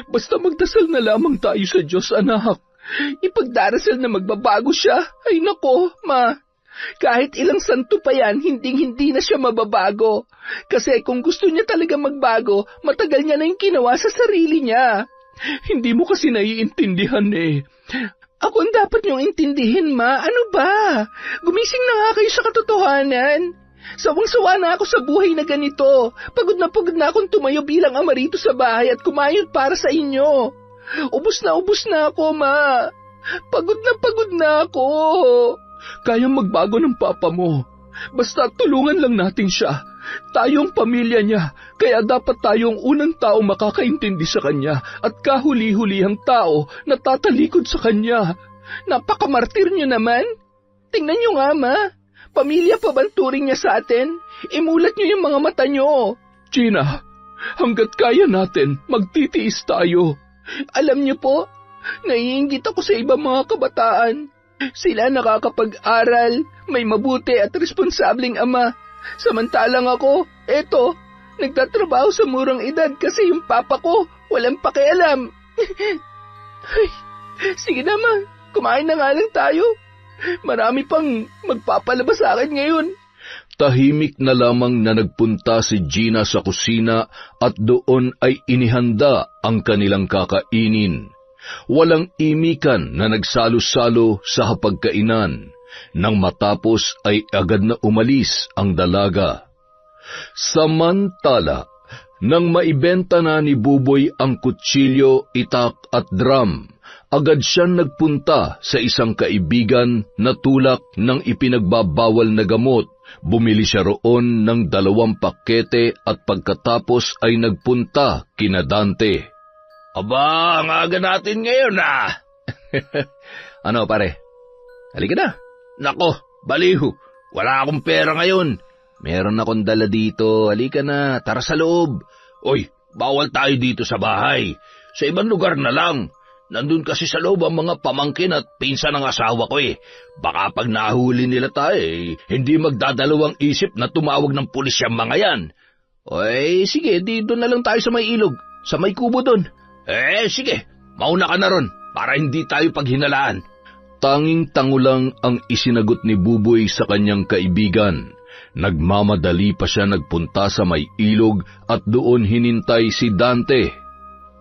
Basta magdasal na lamang tayo sa Diyos, anak. Ipagdarasal na magbabago siya? Ay nako, Ma. Kahit ilang santo pa yan, hinding-hindi na siya mababago. Kasi kung gusto niya talaga magbago, matagal niya na yung ginawa sa sarili niya. Hindi mo kasi naiintindihan eh. Ako ang dapat niyong intindihin, Ma. Ano ba? Gumising na nga kayo sa katotohanan. Sawang-sawa na ako sa buhay na ganito. Pagod na akong tumayo bilang ama rito sa bahay at kumayod para sa inyo. Ubus na ako, Ma. Pagod na ako. Kayang magbago ng papa mo. Basta tulungan lang natin siya. Tayong pamilya niya, kaya dapat tayong unang tao makakaintindi sa kanya at kahuli-hulihang tao na tatalikod sa kanya. Napakamartir niyo naman. Tingnan niyo nga, Ma. Pamilya pa bang turing niya sa atin? Imulat niyo yung mga mata niyo. Gina, hanggat kaya natin, magtitiis tayo. Alam niyo po, naiinggit ako sa ibang mga kabataan. Sila nakakapag-aral, may mabuti at responsableng ama. Samantalang ako, eto, nagtatrabaho sa murang edad kasi yung papa ko walang pakialam. Ay, sige naman, kumain na nga lang tayo. Marami pang magpapalabas sa akin ngayon. Tahimik na lamang na nagpunta si Gina sa kusina at doon ay inihanda ang kanilang kakainin. Walang imikan na nagsalo-salo sa hapagkainan. Nang matapos ay agad na umalis ang dalaga. Samantala, nang maibenta na ni Buboy ang kutsilyo, itak at drum, agad siyang nagpunta sa isang kaibigan na tulak ng ipinagbabawal na gamot. Bumili siya roon ng 2 pakete at pagkatapos ay nagpunta kina Dante. Aba, ang aga natin ngayon ah! Ano pare? Halika na. Nako, baliw, wala akong pera ngayon. Meron akong dala dito, halika na, tara sa loob. Oy, bawal tayo dito sa bahay. Sa ibang lugar na lang. Nandun kasi sa loob ang mga pamangkin at pinsan ng asawa ko eh. Baka pag nahuli nila tayo hindi magdadalawang isip na tumawag ng pulis yung mga yan. Oy, sige, dito na lang tayo sa may ilog, sa may kubo doon. Sige, mauna ka na ron para hindi tayo paghinalaan. Tanging-tango lang ang isinagot ni Buboy sa kanyang kaibigan. Nagmamadali pa siya nagpunta sa may ilog at doon hinintay si Dante.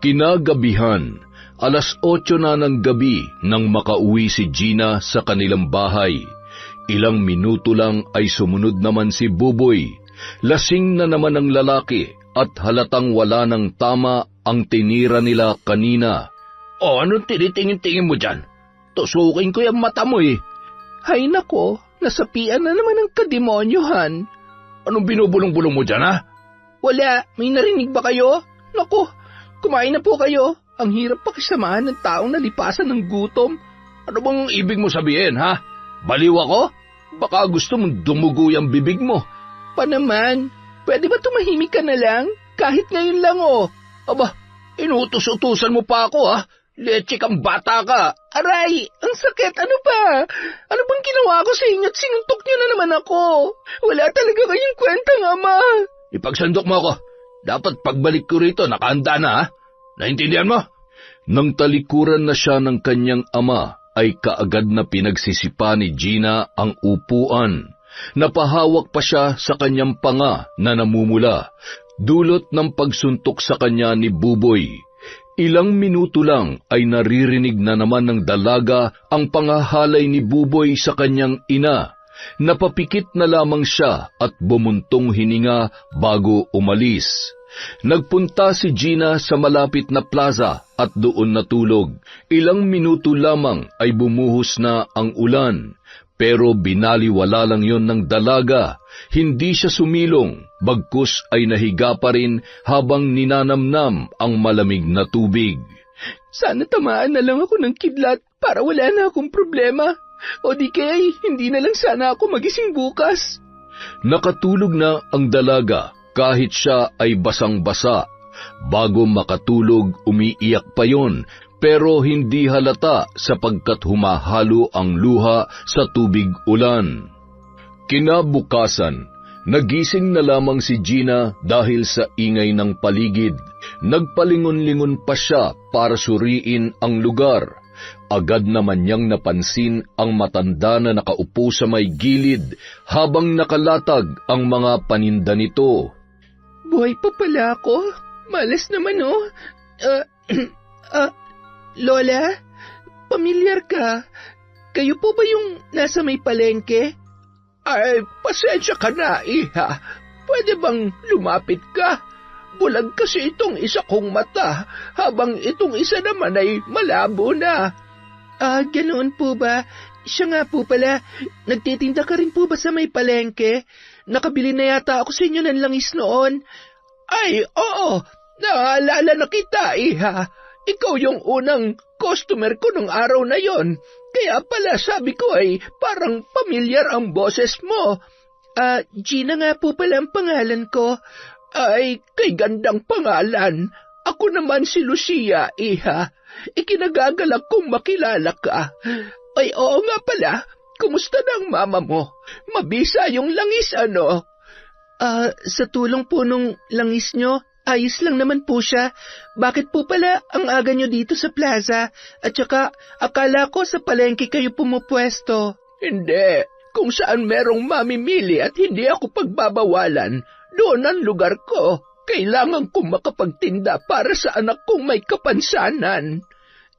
Kinagabihan, 8:00 na ng gabi nang makauwi si Gina sa kanilang bahay. Ilang minuto lang ay sumunod naman si Buboy. Lasing na naman ang lalaki at halatang wala ng tama ang tinira nila kanina. O, anong tinitingin-tingin mo dyan? Tusukin ko yung mata mo eh. Hay nako, nasapian na naman ang kademonyohan. Anong binubulong-bulong mo dyan, ha? Wala, may narinig ba kayo? Nako, kumain na po kayo. Ang hirap pakisamahan ng taong nalipasan ng gutom. Ano bang ibig mo sabihin, ha? Baliw ako? Baka gusto mong dumugo yung bibig mo. Pa naman, pwede ba tumahimik ka na lang? Kahit ngayon lang oh. Aba, inutos-utusan mo pa ako, ha? Leche kang bata ka. Aray, ang sakit. Ano ba? Ano bang ginawa ko sa inyo at sinuntok niyo na naman ako? Wala talaga kayong kwentang ama. Ipagsandok mo ako. Dapat pagbalik ko rito, nakahanda na, ha? Naintindihan mo? Nang talikuran na siya ng kanyang ama, ay kaagad na pinagsisipa ni Gina ang upuan. Napahawak pa siya sa kanyang panga na namumula, dulot ng pagsuntok sa kanya ni Buboy. Ilang minuto lang ay naririnig na naman ng dalaga ang pangahalay ni Buboy sa kanyang ina. Napapikit na lamang siya at bumuntong hininga bago umalis. Nagpunta si Gina sa malapit na plaza at doon natulog. Ilang minuto lamang ay bumuhos na ang ulan. Pero binaliwala lang yon ng dalaga. Hindi siya sumilong, bagkus ay nahiga pa rin habang ninanamnam ang malamig na tubig. Sana tamaan na lang ako ng kidlat para wala na akong problema. O di kaya hindi na lang sana ako magising bukas. Nakatulog na ang dalaga kahit siya ay basang-basa. Bago makatulog, umiiyak pa yon. Pero hindi halata sapagkat humahalo ang luha sa tubig ulan. Kinabukasan, nagising na lamang si Gina dahil sa ingay ng paligid. Nagpalingon-lingon pa siya para suriin ang lugar. Agad naman niyang napansin ang matanda na nakaupo sa may gilid habang nakalatag ang mga paninda nito. Buhay pa pala ako? Malas naman oh. Lola, pamilyar ka. Kayo po ba yung nasa may palengke? Ay, pasensya ka na, iha. Pwede bang lumapit ka? Bulag kasi itong isa kong mata, habang itong isa naman ay malabo na. Ganoon po ba? Siya nga po pala, nagtitinda ka rin po ba sa may palengke? Nakabili na yata ako sa inyo ng langis noon. Ay, oo, naalala na kita, iha. Ikaw yung unang customer ko nung araw na yon. Kaya pala sabi ko ay parang pamilyar ang boses mo. Gina nga po pala ang pangalan ko. Ay, kay gandang pangalan. Ako naman si Lucia, iha. Ikinagagalak kong makilala ka. Ay, oo nga pala. Kumusta na ang mama mo? Mabisa yung langis, ano? Sa tulong po nung langis nyo, ayos lang naman po siya. Bakit po pala ang aga nyo dito sa plaza? At saka, akala ko sa palengke kayo pumupwesto. Hindi. Kung saan merong mamimili at hindi ako pagbabawalan, doon ang lugar ko. Kailangan kong makapagtinda para sa anak kong may kapansanan.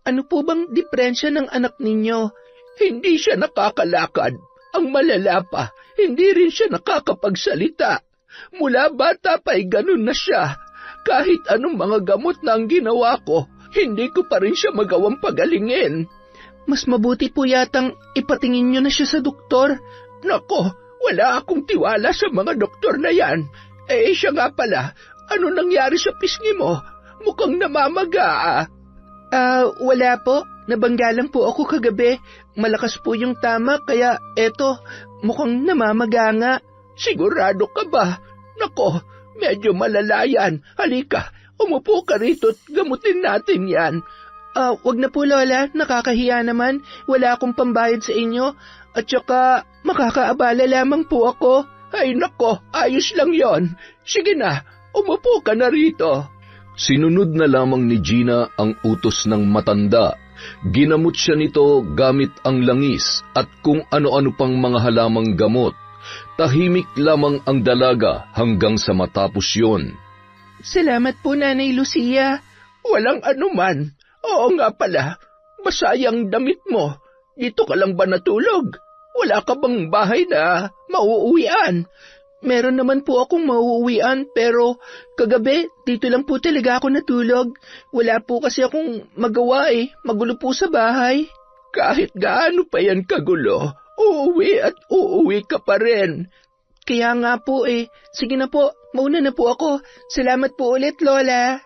Ano po bang diferensya ng anak ninyo? Hindi siya nakakalakad. Ang malala pa, hindi rin siya nakakapagsalita. Mula bata pa'y ganun na siya. Kahit anong mga gamot na ang ginawa ko, hindi ko pa rin siya magawang pagalingin. Mas mabuti po yatang ipatingin nyo na siya sa doktor. Nako, wala akong tiwala sa mga doktor na yan. Eh, siya nga pala, ano nangyari sa pisngi mo? Mukhang namamaga. Wala po. Nabangga lang po ako kagabi. Malakas po yung tama, kaya eto, mukhang namamaga nga. Sigurado ka ba? Nako, medyo malala yan. Halika, umupo ka rito at gamutin natin yan. Wag na po, Lola. Nakakahiya naman. Wala akong pambayad sa inyo. At saka, makakaabala lamang po ako. Ay nako, ayos lang yon. Sige na, umupo ka na rito. Sinunod na lamang ni Gina ang utos ng matanda. Ginamot siya nito gamit ang langis at kung ano-ano pang mga halamang gamot. Tahimik lamang ang dalaga hanggang sa matapos yun. Salamat po, Nanay Lucia. Walang anuman. Oo nga pala, masayang damit mo. Dito ka lang ba natulog? Wala ka bang bahay na mauuwian? Meron naman po akong mauuwian pero kagabi dito lang po talaga ako natulog. Wala po kasi akong magawa magulo po sa bahay. Kahit gaano pa yan kagulo, uuwi at uuwi ka pa rin. Kaya nga po sige na po, mauna na po ako. Salamat po ulit, Lola.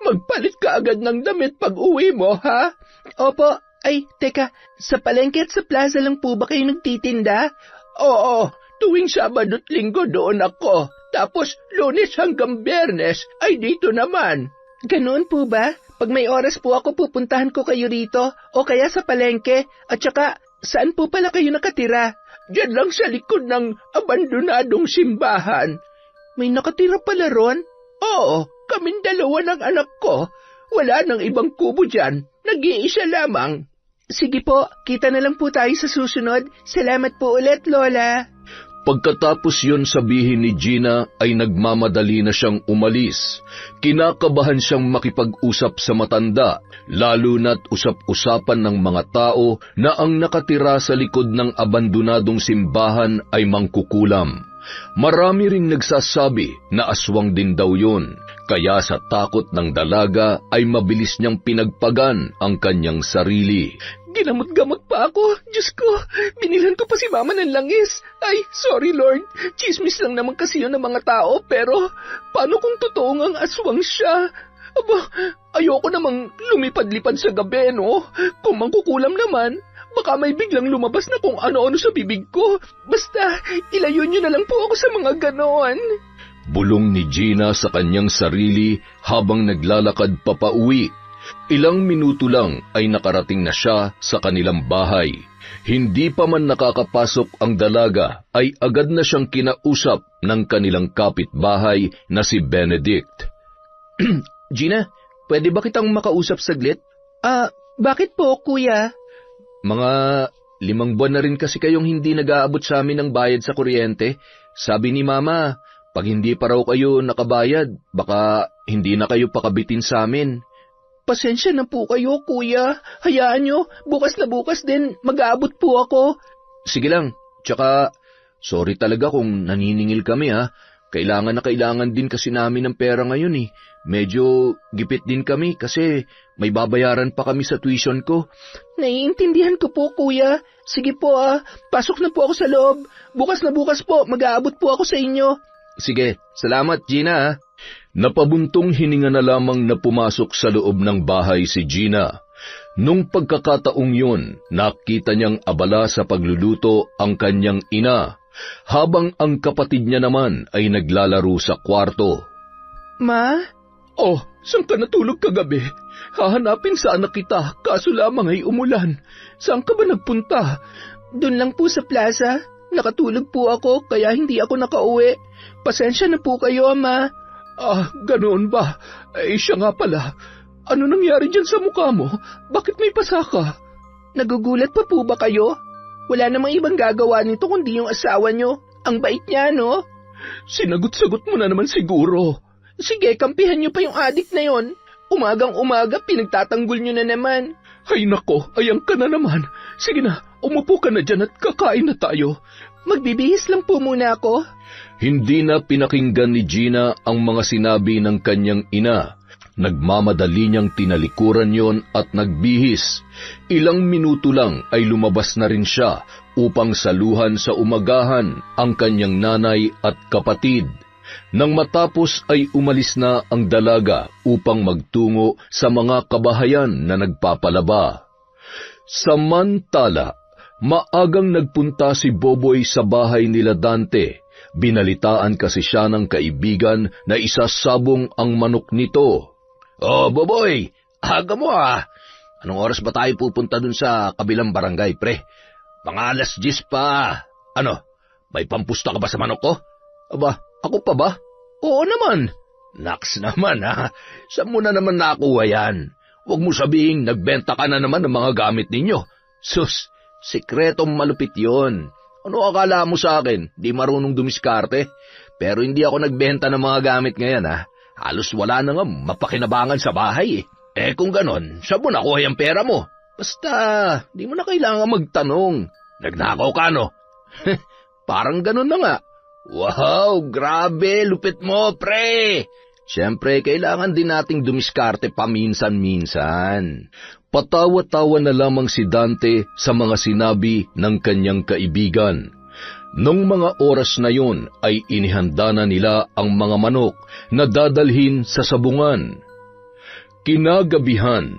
Magpalit ka agad ng damit pag uwi mo, ha? Opo. Ay, teka, sa palengke at sa plaza lang po ba kayo nagtitinda? Oo, tuwing Sabado at Linggo doon ako. Tapos Lunes hanggang Biyernes ay dito naman. Ganoon po ba? Pag may oras po ako pupuntahan ko kayo rito o kaya sa palengke. At saka, saan po pala kayo nakatira? Diyan lang sa likod ng abandonadong simbahan. May nakatira pala ron? Oo, kaming dalawa ng anak ko. Wala nang ibang kubo dyan. Nag-iisa lamang. Sige po, kita na lang po tayo sa susunod. Salamat po ulit, Lola. Pagkatapos yun sabihin ni Gina ay nagmamadali na siyang umalis. Kinakabahan siyang makipag-usap sa matanda, lalo na't usap-usapan ng mga tao na ang nakatira sa likod ng abandonadong simbahan ay mangkukulam. Marami ring nagsasabi na aswang din daw yun, kaya sa takot ng dalaga ay mabilis niyang pinagpagan ang kanyang sarili. Ginamot-gamot pa ako. Diyos ko, binilhan ko pa si Mama ng langis. Ay, sorry Lord. Chismis lang naman kasi yun ng mga tao, pero paano kung totoo ngang aswang siya? Aba, ayoko namang lumipad-lipad sa gabi, no? Kung mangkukulam naman, baka may biglang lumabas na kung ano-ano sa bibig ko. Basta, ilayo niyo na lang po ako sa mga ganon. Bulong ni Gina sa kanyang sarili habang naglalakad papauwi. Ilang minuto lang ay nakarating na siya sa kanilang bahay. Hindi pa man nakakapasok ang dalaga ay agad na siyang kinausap ng kanilang kapitbahay na si Benedict. Gina, pwede ba kitang makausap saglit? Bakit po, kuya? Mga 5 buwan na rin kasi kayong hindi nag-aabot sa amin ng bayad sa kuryente. Sabi ni Mama, pag hindi pa raw kayo nakabayad, baka hindi na kayo pakabitin sa amin. Pasensya na po kayo, kuya. Hayaan nyo, bukas na bukas din, mag-aabot po ako. Sige lang, tsaka sorry talaga kung naniningil kami ha. Kailangan na kailangan din kasi namin ng pera ngayon eh. Medyo gipit din kami kasi may babayaran pa kami sa tuition ko. Naiintindihan ko po, kuya. Sige po pasok na po ako sa loob. Bukas na bukas po, mag-aabot po ako sa inyo. Sige, salamat Gina ha. Napabuntong hininga na lamang na pumasok sa loob ng bahay si Gina. Nung pagkakataong yun, nakita niyang abala sa pagluluto ang kanyang ina, habang ang kapatid niya naman ay naglalaro sa kwarto. Ma? Oh, saan ka natulog kagabi? Hahanapin sana kita, kaso lamang ay umulan. Saan ka ba nagpunta? Doon lang po sa plaza. Nakatulog po ako kaya hindi ako nakauwi. Pasensya na po kayo, Ma. Ganoon ba? Siya nga pala. Ano nangyari dyan sa mukha mo? Bakit may pasa ka? Nagugulat pa po ba kayo? Wala namang ibang gagawa nito kundi yung asawa nyo. Ang bait niya, no? Sinagot-sagot mo na naman siguro. Sige, kampihan nyo pa yung adik na yon. Umagang-umaga, pinagtatanggol nyo na naman. Ay nako, ayang ka na naman. Sige na, umupo ka na dyan at kakain na tayo. Magbibihis lang po muna ako. Hindi na pinakinggan ni Gina ang mga sinabi ng kanyang ina. Nagmamadali niyang tinalikuran yon at nagbihis. Ilang minuto lang ay lumabas na rin siya upang saluhan sa umagahan ang kanyang nanay at kapatid. Nang matapos ay umalis na ang dalaga upang magtungo sa mga kabahayan na nagpapalaba. Samantala, maagang nagpunta si Boboy sa bahay nila Dante. Binalitaan kasi siya ng kaibigan na isasabong ang manok nito. Oh, Boboy, aga mo Anong oras ba tayo pupunta dun sa kabilang barangay, pre? Mga 10:00 pa. Ano, may pampusta ka ba sa manok ko? Aba, ako pa ba? Oo naman. Naks naman Saan mo na naman nakuha yan? Huwag mo sabihing nagbenta ka na naman ng mga gamit ninyo. Sus, sikretong malupit yon. Ano akala mo sa akin? Di marunong dumiskarte. Pero hindi ako nagbenta ng mga gamit ngayon, ha? Halos wala na nga mapakinabangan sa bahay, eh. Kung ganon, saan mo nakuha yung pera mo? Basta, di mo na kailangan magtanong. Nagnakaw ka, no? Parang ganon na nga. Wow, grabe, lupit mo, pre! Siyempre, kailangan din nating dumiskarte paminsan-minsan. Patawa-tawa na lamang si Dante sa mga sinabi ng kanyang kaibigan. Nung mga oras na yon ay inihanda na nila ang mga manok na dadalhin sa sabungan. Kinagabihan,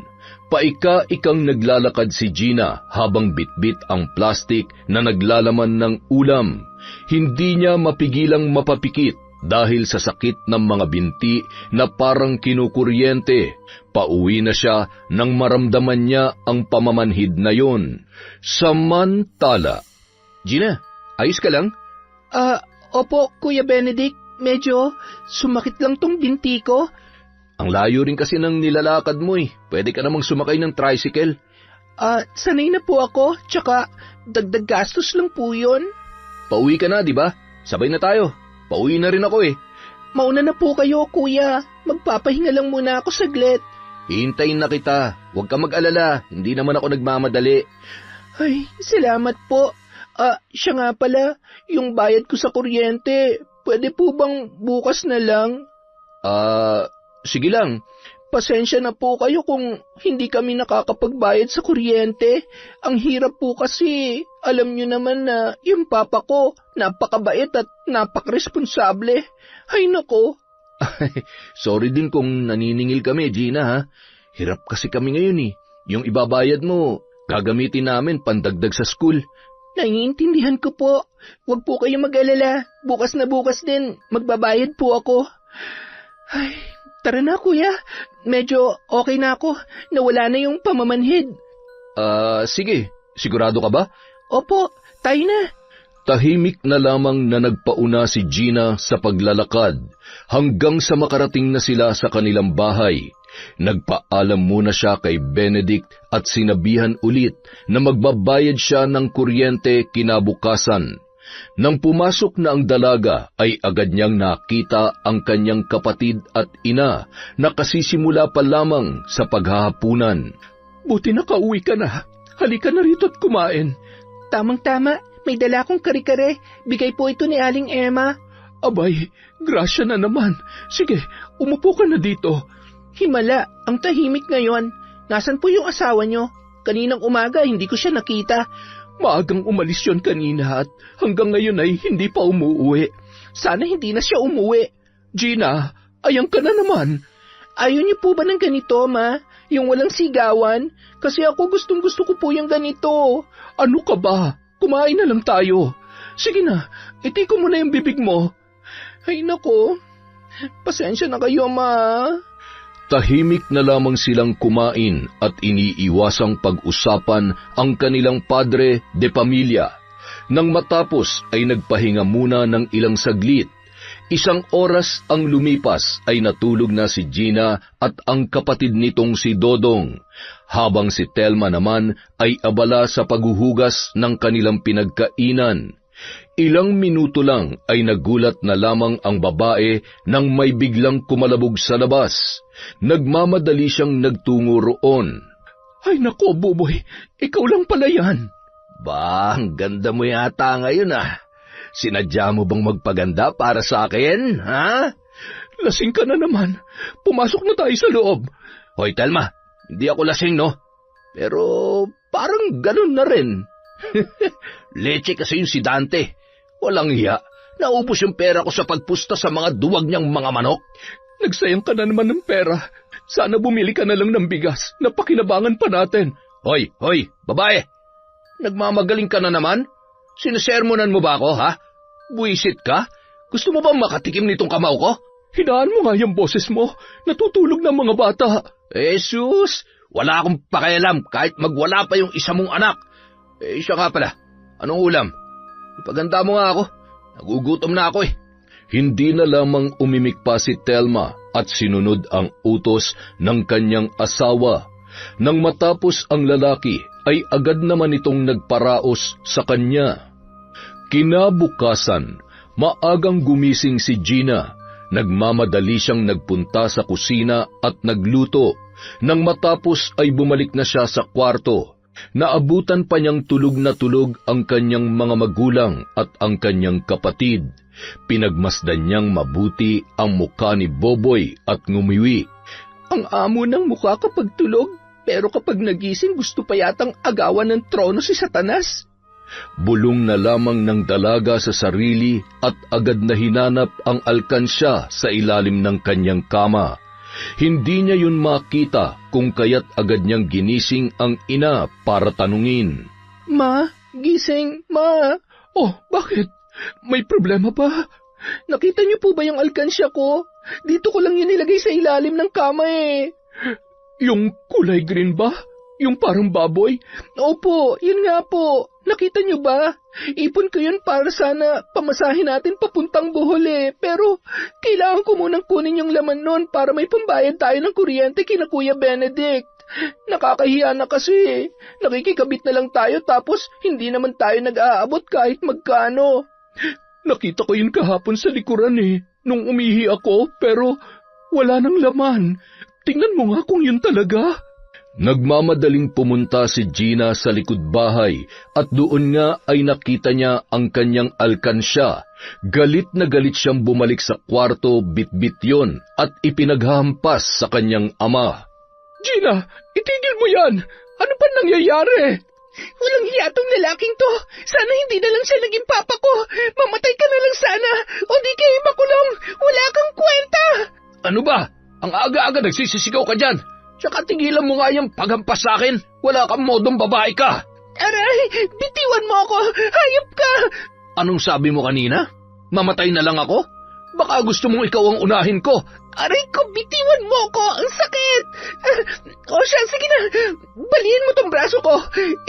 paika-ikang naglalakad si Gina habang bitbit ang plastik na naglalaman ng ulam. Hindi niya mapigilang mapapikit dahil sa sakit ng mga binti na parang kinukuryente. Pauwi na siya nang maramdaman niya ang pamamanhid na yon. Samantala, Gina, ayos ka lang? Opo, Kuya Benedict. Medyo sumakit lang tong binti ko. Ang layo rin kasi ng nilalakad mo, eh. Pwede ka namang sumakay ng tricycle. Sanay na po ako, tsaka dagdag gastos lang po yun. Pauwi ka na, di ba? Sabay na tayo. Pauwi na rin ako, eh. Mauna na po kayo, Kuya. Magpapahinga lang muna ako saglit. Hintayin na kita. Huwag ka mag-alala. Hindi naman ako nagmamadali. Ay, salamat po. Siya nga pala, yung bayad ko sa kuryente, pwede po bang bukas na lang? Sige lang. Pasensya na po kayo kung hindi kami nakakapagbayad sa kuryente. Ang hirap po kasi, alam nyo naman na yung papa ko, napakabait at napakresponsable. Ay nako. Sorry din kung naniningil kami, Gina, ha? Hirap kasi kami ngayon, eh. Yung ibabayad mo, gagamitin namin pandagdag sa school. Naiintindihan ko po. Huwag po kayong mag-alala. Bukas na bukas din, magbabayad po ako. Ay, tara na, Kuya. Medyo okay na ako. Nawala na yung pamamanhid. Sige. Sigurado ka ba? Opo, tayo na. tahimik na lamang na nagpauna si Gina sa paglalakad hanggang sa makarating na sila sa kanilang bahay. Nagpaalam muna siya kay Benedict at sinabihan ulit na magbabayad siya ng kuryente kinabukasan. Nang pumasok na ang dalaga ay agad niyang nakita ang kanyang kapatid at ina na kasisimula pa lamang sa paghahapunan. Buti nakauwi ka na. Halika na rito at kumain. Tamang-tama, may dala akong kare-kare. Bigay po ito ni Aling Emma. Abay, grasya na naman. Sige, umupo ka na dito. Himala, ang tahimik ngayon. Nasaan po yung asawa nyo? Kaninang umaga hindi ko siya nakita. Maagang umalis yon kanina at hanggang ngayon ay hindi pa umuwi. Sana hindi na siya umuwi. Gina, ayang ka na naman. Ayaw niyo po ba ng ganito, Ma? Yung walang sigawan? Kasi ako gustong-gusto ko po yung ganito. Ano ka ba? Kumain na lang tayo. Sige na, itiko mo na yung bibig mo. Ay nako, pasensya na kayo, Ma. Tahimik na lamang silang kumain at iniiwasang pag-usapan ang kanilang padre de pamilya. Nang matapos ay nagpahinga muna ng ilang saglit. Isang oras ang lumipas ay natulog na si Gina at ang kapatid nitong si Dodong, habang si Telma naman ay abala sa paghuhugas ng kanilang pinagkainan. Ilang minuto lang ay nagulat na lamang ang babae nang may biglang kumalabog sa labas. Nagmamadali siyang nagtungo roon. Ay nako, Buboy, ikaw lang pala yan. Ba, ang ganda mo yata ngayon ah. Sinadya mo bang magpaganda para sa akin, ha? Lasing ka na naman. Pumasok na tayo sa loob. Hoy, Telma, hindi ako lasing, no? Pero parang ganun na rin. Leche kasi yun si Dante. Walang hiya. Naubos yung pera ko sa pagpusta sa mga duwag niyang mga manok. Nagsayang ka na naman ng pera. Sana bumili ka na lang ng bigas na pakinabangan pa natin. Hoy, babae. Nagmamagaling ka na naman? Sinesermonan mo ba ako, ha? Buisit ka? Gusto mo bang makatikim nitong kamao ko? Hinaan mo nga yung boses mo. Natutulog ng mga bata. Jesus, wala akong pakialam kahit magwala pa yung isa mong anak. Siya nga pala, anong ulam? Ipaganda mo nga ako. Nagugutom na ako eh. Hindi na lamang umimik pa si Telma at sinunod ang utos ng kanyang asawa. Nang matapos ang lalaki, ay agad naman itong nagparaos sa kanya. Kinabukasan, maagang gumising si Gina. Nagmamadali siyang nagpunta sa kusina at nagluto. Nang matapos ay bumalik na siya sa kwarto. Naabutan pa niyang tulog na tulog ang kanyang mga magulang at ang kanyang kapatid. Pinagmasdan niyang mabuti ang mukha ni Boboy at ngumiwi. Ang amo ng mukha kapag tulog, pero kapag nagising gusto pa yatang agawan ng trono si Satanas. Bulong na lamang ng dalaga sa sarili at agad na hinanap ang alkansya sa ilalim ng kanyang kama. Hindi niya yun makita kung kaya't agad niyang ginising ang ina para tanungin. Ma, gising, ma. Oh, bakit? May problema ba? Nakita niyo po ba yung alkansya ko? Dito ko lang yun nilagay sa ilalim ng kama eh. Yung kulay green ba? Yung parang baboy? Opo, yun nga po. Nakita niyo ba? Ipon ko yun para sana pamasahin natin papuntang Bohol eh. Pero kailangan ko munang kunin yung laman nun para may pambayad tayo ng kuryente kina Kuya Benedict. Nakakahiya na kasi. Nakikikabit na lang tayo tapos hindi naman tayo nag-aabot kahit magkano. Nakita ko yun kahapon sa likuran eh. Nung umihi ako pero wala nang laman. Tingnan mo nga kung yun talaga. Nagmamadaling pumunta si Gina sa likod bahay at doon nga ay nakita niya ang kanyang alkansya. Galit na galit siyang bumalik sa kwarto, bitbit yon at ipinaghahampas sa kanyang ama. Gina, itigil mo yan! Ano pa nangyayari? Walang hiya tong lalaking to. Sana hindi na lang siya naging papa ko. Mamatay ka na lang sana. O di kayo makulong. Wala kang kwenta. Ano ba? Ang aga-aga nagsisisigaw ka dyan. Tsaka tigilan mo nga yung paghampas sa akin. Wala kang modong babae ka. Aray, bitiwan mo ako. Hayop ka. Anong sabi mo kanina? Mamatay na lang ako? Baka gusto mong ikaw ang unahin ko. Aray ko, bitiwan mo ko. Ang sakit. O siya, sige na. Baliin mo tong braso ko.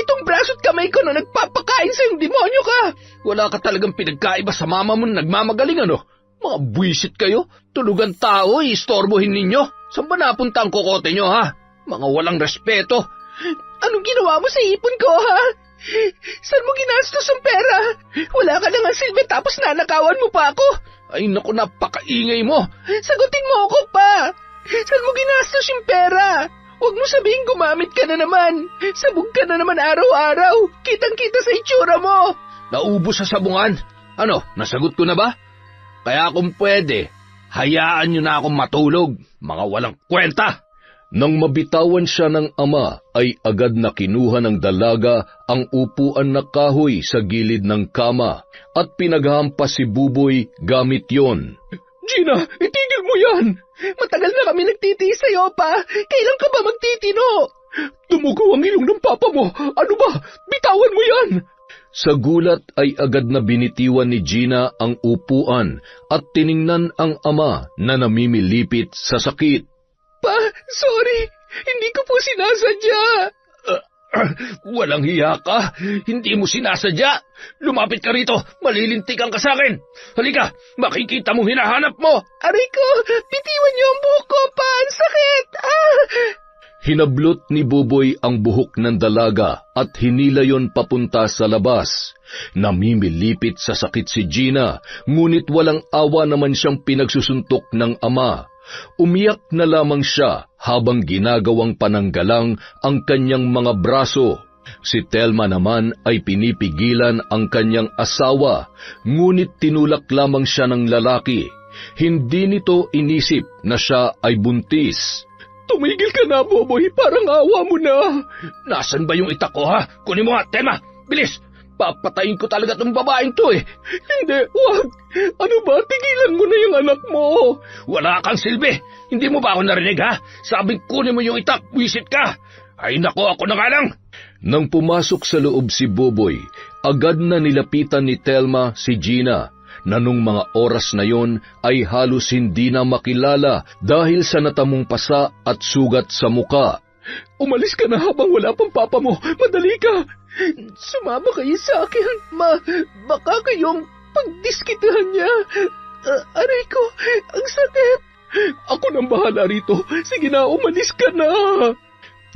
Itong braso at kamay ko na nagpapakain sa yung demonyo ka. Wala ka talagang pinagkaiba sa mama mo na nagmamagaling ano? Mga buwisit kayo. Tulugan tao, istorbohin ninyo. Saan ba napunta ang kokote nyo, ha? Mga walang respeto. Anong ginawa mo sa ipon ko, ha? Saan mo ginastos ang pera? Wala ka na nga silbi tapos nanakawan mo pa ako. Ay naku, napakaingay mo. Sagutin mo ako pa. Saan mo ginastos yung pera? Huwag mo sabihin gumamit ka na naman. Sabog ka na naman araw-araw. Kitang-kita sa itsura mo. Naubos sa sabungan. Ano, nasagot ko na ba? Kaya kung pwede, hayaan nyo na akong matulog. Mga walang kwenta. Nang mabitawan siya ng ama, ay agad na kinuha ng dalaga ang upuan na kahoy sa gilid ng kama at pinaghampas si Buboy gamit yon. Gina, itigil mo yan! Matagal na kami nagtitiis sa'yo, pa. Kailan ka ba magtitino? Tumugo ang ilong ng papa mo. Ano ba? Bitawan mo yan! Sa gulat ay agad na binitiwan ni Gina ang upuan at tiningnan ang ama na namimilipit sa sakit. Pa, sorry. Hindi ko po sinasadya. Walang hiya ka. Hindi mo sinasadya. Lumapit ka rito. Malilintikan ka sa akin. Halika, makikita mo hinahanap mo. Aray ko, bitiwan niyo ang buhok ko, pa. Ang sakit. Hinablot ni Buboy ang buhok ng dalaga at hinila yon papunta sa labas. Namimilipit sa sakit si Gina, ngunit walang awa naman siyang pinagsusuntok ng ama. Umiyak na lamang siya habang ginagawang pananggalang ang kanyang mga braso. Si Telma naman ay pinipigilan ang kanyang asawa, ngunit tinulak lamang siya ng lalaki. Hindi nito inisip na siya ay buntis. Tumigil ka na, Boboy. Parang awa mo na. Nasaan ba yung itak ko, ha? Kunin mo nga, Telma. Bilis! Papatayin ko talaga tong babaeng to, eh. Hindi, wag. Ano ba? Tigilan mo na yung anak mo. Wala kang silbi. Hindi mo ba ako narinig, ha? Sabing kunin mo yung itak, wisit ka. Ay nako, ako na nga lang. Nang pumasok sa loob si Boboy, agad na nilapitan ni Telma si Gina, na nung mga oras na yon ay halos hindi na makilala dahil sa natamong pasa at sugat sa muka. Umalis ka na habang wala pang papa mo. Madali ka. Sumama kayo sa akin, ma. Baka kayong pagdiskitahan niya. Aray ko, ang sakit. Ako nang bahala rito. Sige na, umalis ka na.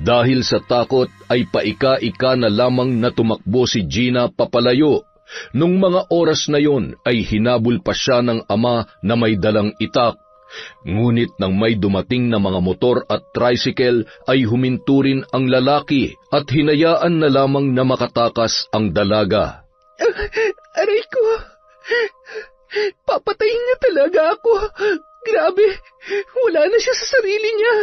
Dahil sa takot ay paika-ika na lamang na tumakbo si Gina papalayo. Nung mga oras na yon ay hinabol pa siya ng ama na may dalang itak. Ngunit nang may dumating na mga motor at tricycle ay huminto rin ang lalaki at hinayaan na lamang na makatakas ang dalaga. Aray ko! Papatayin niya talaga ako! Grabe! Wala na siya sa sarili niya!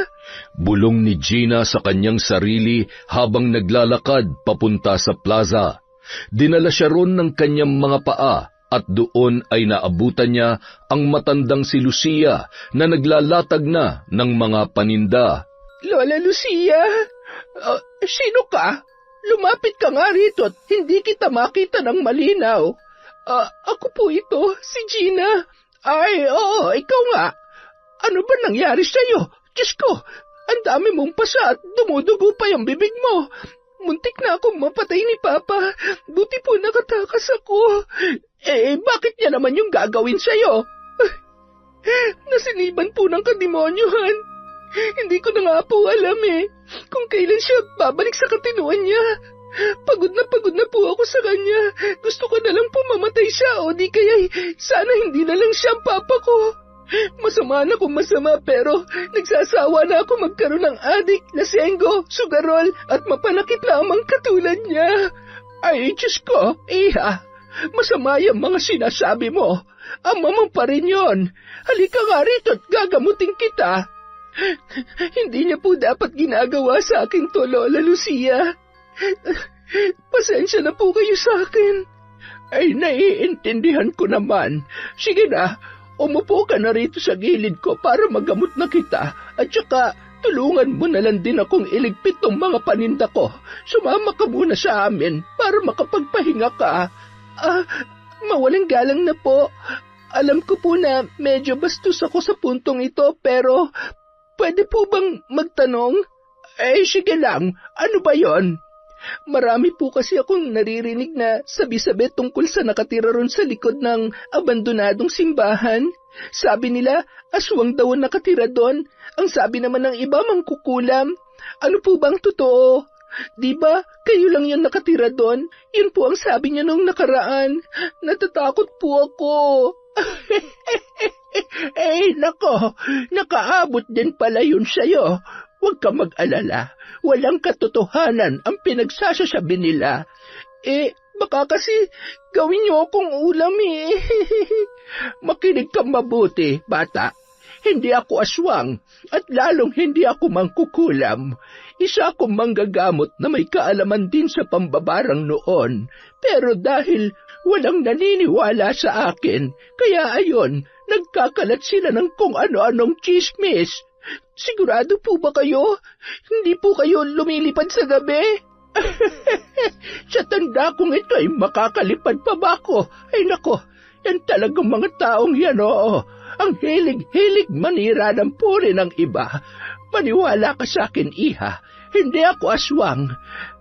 Bulong ni Gina sa kanyang sarili habang naglalakad papunta sa plaza. Dinala siya ron ng kanyang mga paa at doon ay naabutan niya ang matandang si Lucia na naglalatag na ng mga paninda. Lola Lucia? Sino ka? Lumapit ka nga rito at hindi kita makita ng malinaw. Ako po ito, si Gina. Ay, oo, ikaw nga. Ano ba nangyari sa'yo? Diyos ko, ang dami mong pasa at dumudugo pa yung bibig mo. Muntik na akong mapatay ni Papa. Buti po nakatakas ako. Bakit niya naman yung gagawin sa'yo? Nasiniban po ng kademonyuhan. Hindi ko na nga po alam kung kailan siya babalik sa katinuan niya. Pagod na po ako sa kanya. Gusto ko na lang po mamatay siya o di kaya sana hindi na lang siya ang Papa ko. Masama na kung masama pero nagsasawa na ako magkaroon ng adik, lasenggo, sugarol at mapanakit lamang katulad niya. Ay, Diyos ko, iha, masama yung mga sinasabi mo. Ama mo pa rin yun. Halika nga rito at gagamutin kita. Hindi niya po dapat ginagawa sa akin to, Lola Lucia. Pasensya na po kayo sa akin. Ay, naiintindihan ko naman. Sige na. Umupo ka na rito sa gilid ko para magamot na kita at saka tulungan mo na lang din akong iligpit tong mga paninda ko. Sumama ka muna sa amin para makapagpahinga ka. Mawalang galang na po. Alam ko po na medyo bastos ako sa puntong ito pero pwede po bang magtanong? Sige lang. Ano ba yon? Marami po kasi akong naririnig na sabi-sabi tungkol sa nakatira ron sa likod ng abandonadong simbahan. Sabi nila, aswang daw ang nakatira doon. Ang sabi naman ng iba, mangkukulam. Ano po bang totoo? Di ba, kayo lang yung nakatira doon? Yun po ang sabi niya nung nakaraan. Natatakot po ako. Nako, nakaabot din pala yun sa'yo. Huwag ka mag-alala. Walang katotohanan ang pinagsasasabi nila. Baka kasi gawin niyo akong ulam Makinig kang mabuti, bata. Hindi ako aswang at lalong hindi ako mangkukulam. Isa akong manggagamot na may kaalaman din sa pambabarang noon. Pero dahil walang naniniwala sa akin, kaya ayon, nagkakalat sila ng kung ano-anong chismis. Sigurado po ba kayo? Hindi po kayo lumilipad sa gabi? Sa tanda kong ito ay makakalipad pa ba ako? Ay nako, yan talagang mga taong yan, oo. Ang hilig-hilig manira ng puri ng iba. Maniwala ka sa akin, iha. Hindi ako aswang.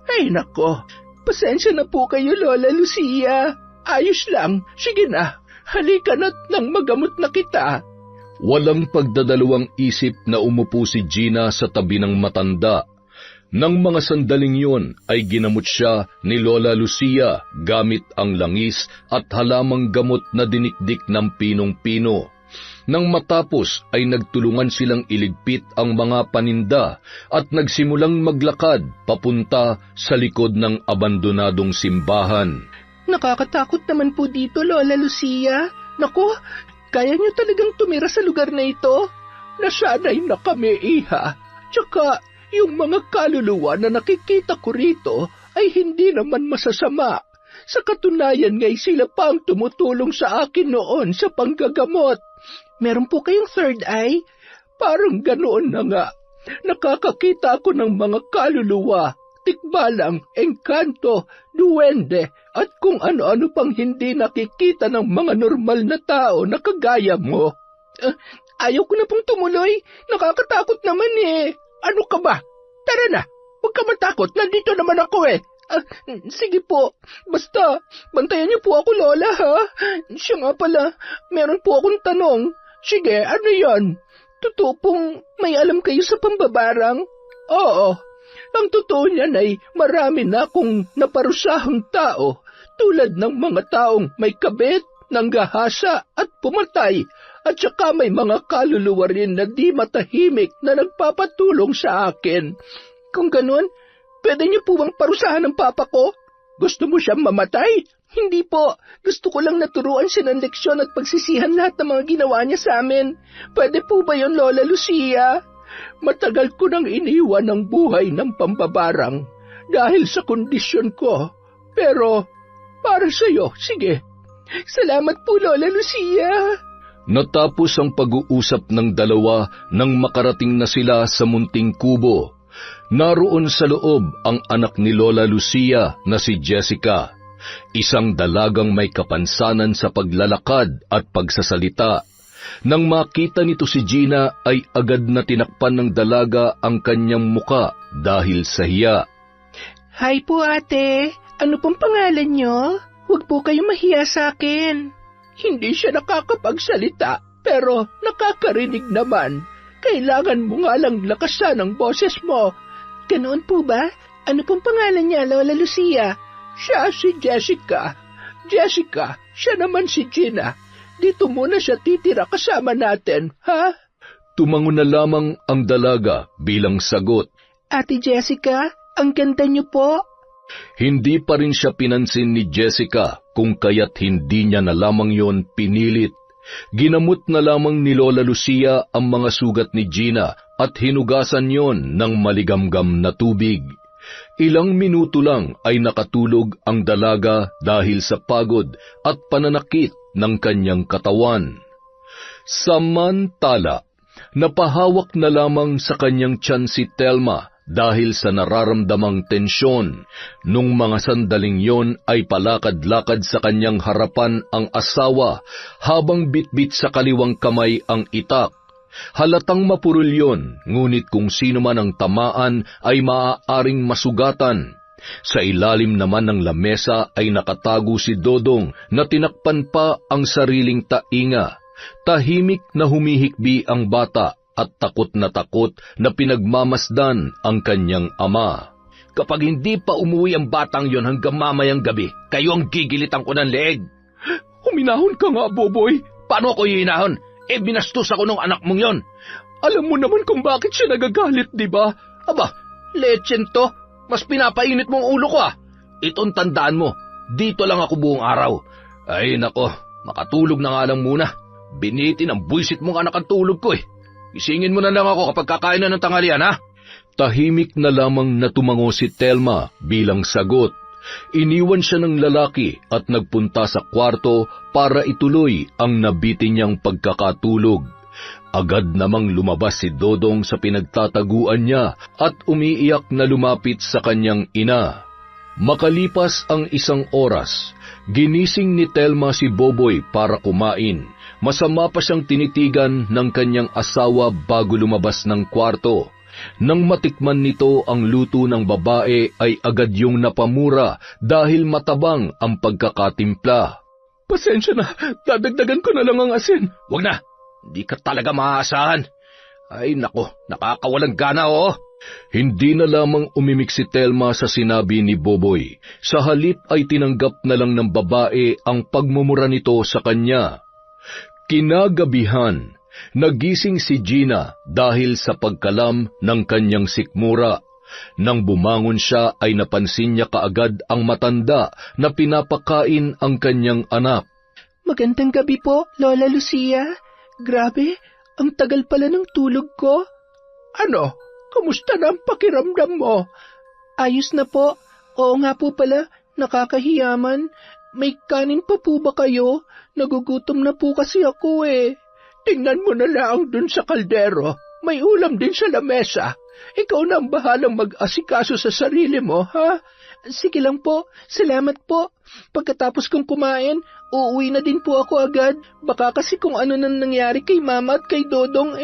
Ay nako, pasensya na po kayo, Lola Lucia. Ayos lang, sige na. Halika na't nang magamot na kita. Walang pagdadalawang isip na umupo si Gina sa tabi ng matanda. Nang mga sandaling yun ay ginamot siya ni Lola Lucia gamit ang langis at halamang gamot na dinikdik ng pinong-pino. Nang matapos ay nagtulungan silang iligpit ang mga paninda at nagsimulang maglakad papunta sa likod ng abandonadong simbahan. Nakakatakot naman po dito, Lola Lucia. Naku, kaya niyo talagang tumira sa lugar na ito? Nasanay na kami, iha. Tsaka, yung mga kaluluwa na nakikita ko rito ay hindi naman masasama. Sa katunayan nga'y sila pa ang tumutulong sa akin noon sa panggagamot. Meron po kayong third eye? Parang ganoon na nga. Nakakakita ako ng mga kaluluwa, tikbalang, engkanto, duwende, at kung ano-ano pang hindi nakikita ng mga normal na tao na kagaya mo. Ayaw ko na pong tumuloy. Nakakatakot naman Ano ka ba? Tara na. Huwag ka matakot. Nandito naman ako Sige po. Basta, bantayan niyo po ako, Lola, ha? Siya nga pala, meron po akong tanong. Sige, ano yon? Totoo pong may alam kayo sa pambabarang? Oo. Ang totoo niyan ay marami na akong naparusahang tao. tulad ng mga taong may kabit, nanggahasa at pumatay, at saka may mga kaluluwa rin na di matahimik na nagpapatulong sa akin. Kung ganun, pwede niyo po bang parusahan ng papa ko? Gusto mo siyang mamatay? Hindi po. Gusto ko lang naturuan siya ng leksyon at pagsisihan lahat ng mga ginawa niya sa amin. Pwede po ba yun, Lola Lucia? Matagal ko nang iniwan ang buhay ng pambabarang dahil sa kondisyon ko. Pero, para sa'yo, sige. Salamat po, Lola Lucia. Natapos ang pag-uusap ng dalawa nang makarating na sila sa munting kubo. Naroon sa loob ang anak ni Lola Lucia na si Jessica, isang dalagang may kapansanan sa paglalakad at pagsasalita. Nang makita nito si Gina ay agad na tinakpan ng dalaga ang kanyang muka dahil sa hiya. Hi po, ate. Ano pong pangalan niyo? Huwag po kayong mahiya sa akin. Hindi siya nakakapagsalita, pero nakakarinig naman. Kailangan mo nga lang lakasan ang boses mo. Ganoon po ba? Ano pong pangalan niya, Lola Lucia? Siya si Jessica. Jessica, siya naman si Gina. Dito muna siya titira kasama natin, ha? Tumango na lamang ang dalaga bilang sagot. Ate Jessica, ang ganda niyo po. Hindi pa rin siya pinansin ni Jessica kung kaya't hindi niya na lamang yon pinilit. Ginamot na lamang ni Lola Lucia ang mga sugat ni Gina at hinugasan yon ng maligamgam na tubig. Ilang minuto lang ay nakatulog ang dalaga dahil sa pagod at pananakit ng kanyang katawan. Samantala, napahawak na lamang sa kanyang tiyan si Telma dahil sa nararamdamang tensyon. Nung mga sandaling yon ay palakad-lakad sa kanyang harapan ang asawa habang bitbit sa kaliwang kamay ang itak. Halatang mapurol yon, ngunit kung sino man ang tamaan ay maaaring masugatan. Sa ilalim naman ng lamesa ay nakatago si Dodong na tinakpan pa ang sariling tainga. Tahimik na humihikbi ang bata at takot na pinagmamasdan ang kanyang ama. Kapag hindi pa umuwi ang batang yon hanggang mamayang gabi, kayo ang gigilitan ko ng leeg. Huminahon ka nga, Boboy. Paano ako hihinahon? Binastos ako ng anak mong yon. Alam mo naman kung bakit siya nagagalit, di ba? Aba, lechen to. Mas pinapainit mong ulo ko Itong tandaan mo, dito lang ako buong araw. Ay nako, makatulog na nga lang muna. Binitin ang buisit mong anak ang tulog ko Isingin mo na lang ako kapag kakain na ng tanghalian, ha? Tahimik na lamang na tumango si Telma bilang sagot. Iniwan siya ng lalaki at nagpunta sa kwarto para ituloy ang nabitin niyang pagkakatulog. Agad namang lumabas si Dodong sa pinagtataguan niya at umiiyak na lumapit sa kanyang ina. Makalipas ang isang oras, ginising ni Telma si Boboy para kumain. Masama pa siyang tinitigan ng kanyang asawa bago lumabas ng kwarto. Nang matikman nito ang luto ng babae ay agad yung napamura dahil matabang ang pagkakatimpla. Pasensya na, dadagdagan ko na lang ang asin. Wag na, hindi ka talaga maaasahan. Ay nako, nakakawalang gana Hindi na lamang umimik si Telma sa sinabi ni Boboy. Sa halip ay tinanggap na lang ng babae ang pagmumura nito sa kanya. Kinagabihan, nagising si Gina dahil sa pagkalam ng kanyang sikmura. Nang bumangon siya ay napansin niya kaagad ang matanda na pinapakain ang kanyang anak. Magandang gabi po, Lola Lucia. Grabe, ang tagal pala ng tulog ko. Ano? Kamusta na ang pakiramdam mo? Ayos na po. Oo nga po pala, nakakahiyaman. May kanin pa po ba kayo? Nagugutom na po kasi ako Tingnan mo na lang dun sa kaldero. May ulam din sa lamesa. Ikaw na ang bahalang mag-asikaso sa sarili mo, ha? Sige lang po, salamat po. Pagkatapos kong kumain, uuwi na din po ako agad. Baka kasi kung ano nang nangyari kay Mama at kay Dodong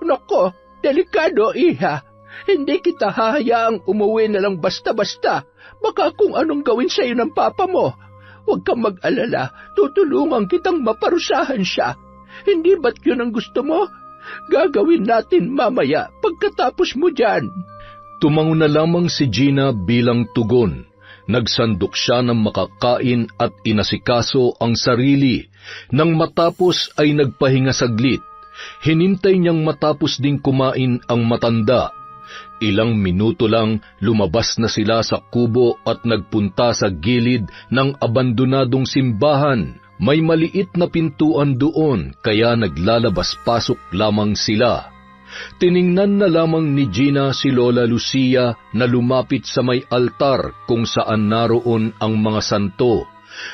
Nako, delikado iha. Hindi kita hahayaang umuwi na lang basta-basta. Baka kung anong gawin sa'yo ng papa mo. Huwag kang mag-alala, tutulungan kitang maparusahan siya. Hindi ba't yun ang gusto mo? Gagawin natin mamaya pagkatapos mo dyan. Tumango na lamang si Gina bilang tugon. Nagsandok siya ng makakain at inasikaso ang sarili. Nang matapos ay nagpahinga saglit. Hinintay niyang matapos ding kumain ang matanda. Ilang minuto lang lumabas na sila sa kubo at nagpunta sa gilid ng abandonadong simbahan. May maliit na pintuan doon kaya naglalabas-pasok lamang sila. Tiningnan na lamang ni Gina si Lola Lucia na lumapit sa may altar kung saan naroon ang mga santo.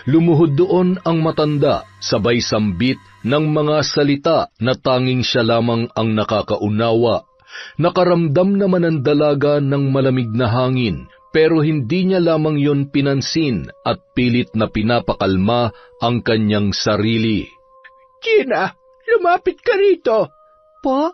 Lumuhod doon ang matanda, sabay sambit ng mga salita na tanging siya lamang ang nakakaunawa. Nakaramdam naman ang dalaga ng malamig na hangin, pero hindi niya lamang yon pinansin at pilit na pinapakalma ang kanyang sarili. Gina, lumapit ka rito. Po?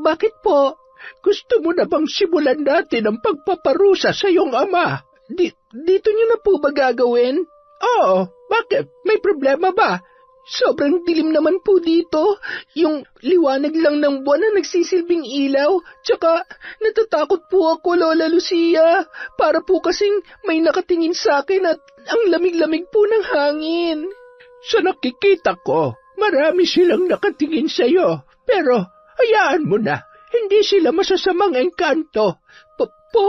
Bakit po? Gusto mo na bang simulan natin ang pagpaparusa sa iyong ama? Dito niyo na po ba gagawin? Oo, bakit? May problema ba? Sobrang dilim naman po dito. Yung liwanag lang ng buwan na nagsisilbing ilaw. Tsaka natatakot po ako, Lola Lucia. Para po kasing may nakatingin sa akin at ang lamig-lamig po ng hangin. Sa nakikita ko, marami silang nakatingin sa iyo. Pero hayaan mo na, hindi sila masasamang engkanto. Po?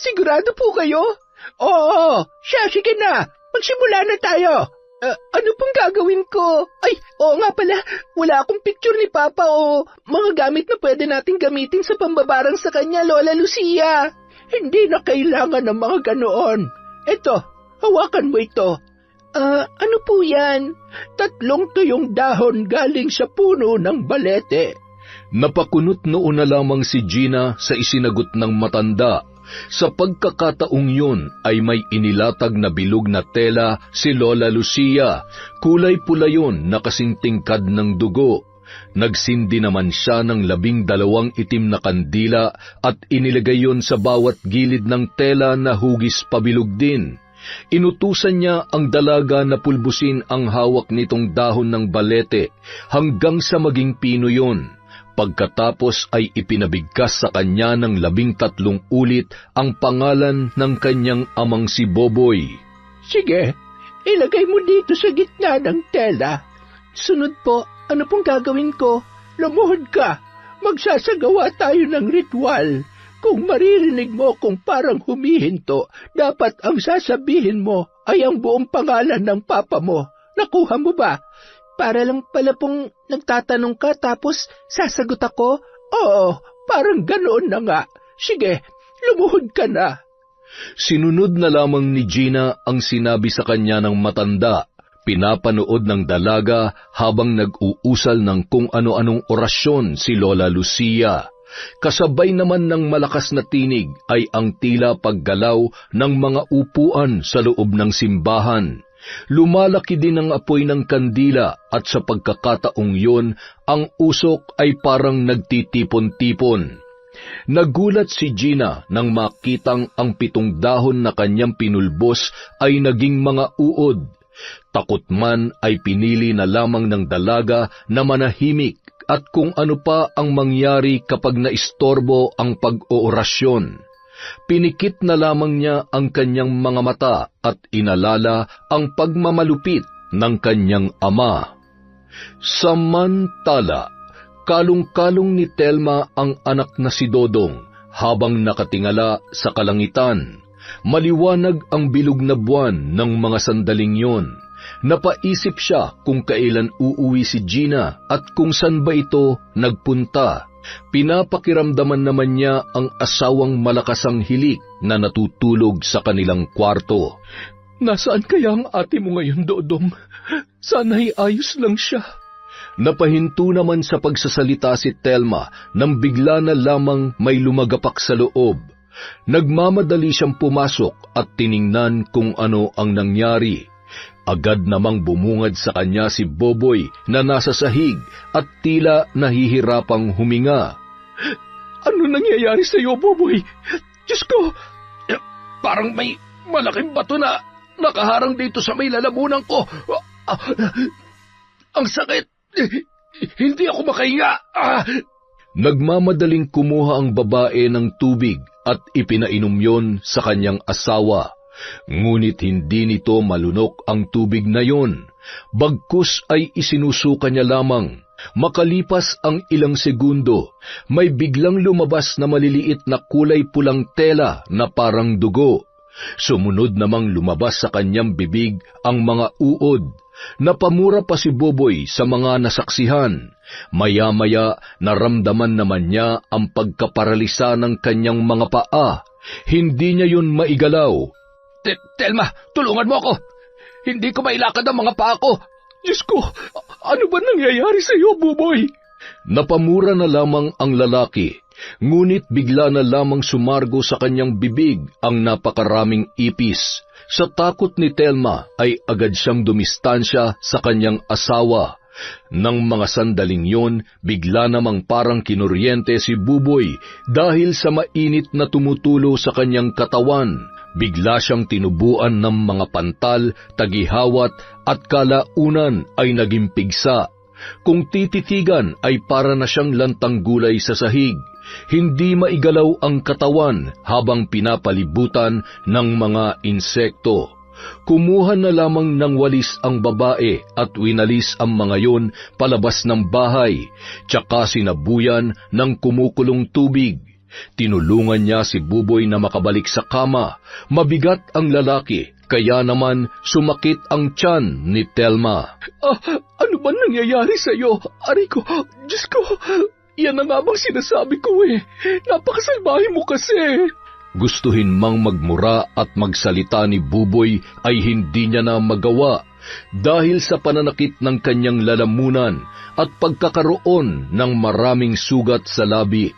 Sigurado po kayo? Oo, sige na, magsimula na tayo. Ano pong gagawin ko? Ay, oo nga pala, wala akong picture ni Papa o mga gamit na pwede nating gamitin sa pambabarang sa kanya, Lola Lucia. Hindi na kailangan ng mga ganoon. Ito, hawakan mo ito. Ano po yan? 3 tuyong dahon galing sa puno ng balete. Napakunot noon na lamang si Gina sa isinagot ng matanda. Sa pagkakataong yun ay may inilatag na bilog na tela si Lola Lucia. Kulay pula yun na kasing tingkad ng dugo. Nagsindi naman siya ng 12 itim na kandila at inilagay yun sa bawat gilid ng tela na hugis pabilog din. Inutusan niya ang dalaga na pulbusin ang hawak nitong dahon ng balete hanggang sa maging pino yun. Pagkatapos ay ipinabigkas sa kanya ng 13 ulit ang pangalan ng kanyang amang si Boboy. Sige, ilagay mo dito sa gitna ng tela. Sunod po, ano pong gagawin ko? Lumuhod ka. Magsasagawa tayo ng ritual. Kung maririnig mo kung parang humihinto, dapat ang sasabihin mo ay ang buong pangalan ng papa mo. Nakuha mo ba? Para lang pala pong nagtatanong ka tapos sasagot ako? Oo, parang ganoon na nga. Sige, lumuhod ka na. Sinunod na lamang ni Gina ang sinabi sa kanya ng matanda. Pinapanood ng dalaga habang nag-uusal ng kung ano-anong orasyon si Lola Lucia. Kasabay naman ng malakas na tinig ay ang tila paggalaw ng mga upuan sa loob ng simbahan. Lumalaki din ang apoy ng kandila at sa pagkakataong yun, ang usok ay parang nagtitipon-tipon. Nagulat si Gina nang makitang ang 7 dahon na kanyang pinulbos ay naging mga uod. Takot man ay pinili na lamang ng dalaga na manahimik at kung ano pa ang mangyari kapag naistorbo ang pag-oorasyon. Pinikit na lamang niya ang kanyang mga mata at inalala ang pagmamalupit ng kanyang ama. Samantala, kalong-kalong ni Telma ang anak na si Dodong habang nakatingala sa kalangitan. Maliwanag ang bilog na buwan ng mga sandaling yon. Napaisip siya kung kailan uuwi si Gina at kung saan ba ito nagpunta. Pinapakiramdaman naman niya ang asawang malakasang hilik na natutulog sa kanilang kwarto. Nasaan kaya ang ate mo ngayon, Dodong? Sana'y ayos lang siya. Napahinto naman sa pagsasalita si Telma nang bigla na lamang may lumagapak sa loob. Nagmamadali siyang pumasok at tiningnan kung ano ang nangyari. Agad namang bumungad sa kanya si Boboy na nasa sahig at tila nahihirapang huminga. Ano nangyayari sa iyo, Boboy? Diyos ko! Parang may malaking bato na nakaharang dito sa may lalamunan ko. Ang sakit! Hindi ako makahinga! Nagmamadaling kumuha ang babae ng tubig at ipinainom yon sa kanyang asawa. Ngunit hindi nito malunok ang tubig na yon, bagkus ay isinusuka niya lamang. Makalipas ang ilang segundo, may biglang lumabas na maliliit na kulay pulang tela na parang dugo. Sumunod namang lumabas sa kanyang bibig ang mga uod. Napamura pa si Boboy sa mga nasaksihan. Maya-maya naramdaman naman niya ang pagkaparalisa ng kanyang mga paa. Hindi niya yun maigalaw. Telma, tulungan mo ako! Hindi ko mailakad ang mga paa ko! Diyos ko, ano ba nangyayari sa iyo, Buboy? Napamura na lamang ang lalaki, ngunit bigla na lamang sumargo sa kanyang bibig ang napakaraming ipis. Sa takot ni Telma ay agad siyang dumistansya sa kanyang asawa. Nang mga sandaling yon, bigla namang parang kinuryente si Buboy dahil sa mainit na tumutulo sa kanyang katawan. Bigla siyang tinubuan ng mga pantal, tagihawat at kalaunan ay naging pigsa. Kung tititigan ay para na siyang lantang gulay sa sahig. Hindi maigalaw ang katawan habang pinapalibutan ng mga insekto. Kumuha na lamang ng walis ang babae at winalis ang mga yon palabas ng bahay, tsaka sinabuyan ng kumukulong tubig. Tinulungan niya si Buboy na makabalik sa kama. Mabigat ang lalaki, kaya naman sumakit ang tiyan ni Telma. Ano ba nangyayari sa iyo? Aray ko, Diyos ko, yan na nga bang sinasabi ko eh. Napakasalbahe mo kasi. Gustuhin mang magmura at magsalita ni Buboy ay hindi niya na magawa dahil sa pananakit ng kanyang lalamunan at pagkakaroon ng maraming sugat sa labi.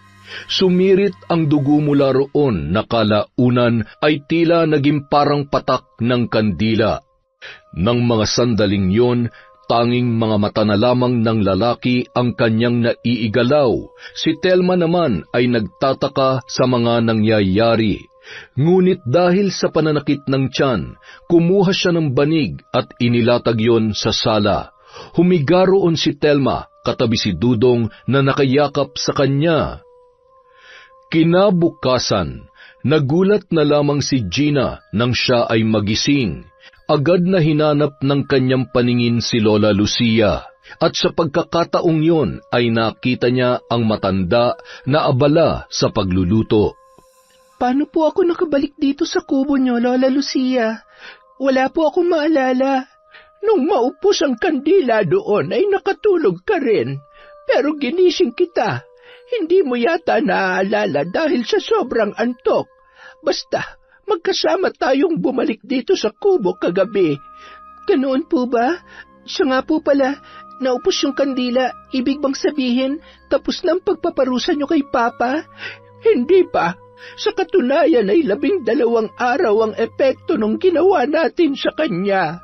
Sumirit ang dugo mula roon na kalaunan ay tila naging parang patak ng kandila. Nang mga sandaling yon, tanging mga mata na lamang ng lalaki ang kanyang naiigalaw. Si Telma naman ay nagtataka sa mga nangyayari. Ngunit dahil sa pananakit ng tiyan, kumuha siya ng banig at inilatag yon sa sala. Humiga roon si Telma, katabi si Dudong na nakayakap sa kanya. Kinabukasan, nagulat na lamang si Gina nang siya ay magising. Agad na hinanap ng kanyang paningin si Lola Lucia, at sa pagkakataong yon ay nakita niya ang matanda na abala sa pagluluto. Paano po ako nakabalik dito sa kubo niyo, Lola Lucia? Wala po akong maalala. Nung maupos ang kandila doon ay nakatulog ka rin, pero ginising kita. Hindi mo yata naaalala dahil sa sobrang antok. Basta, magkasama tayong bumalik dito sa kubo kagabi. Ganoon po ba? Siya nga po pala, naupos yung kandila. Ibig bang sabihin, tapos na ang pagpaparusa niyo kay Papa? Hindi pa. Sa katunayan ay 12 araw ang epekto nung ginawa natin sa kanya.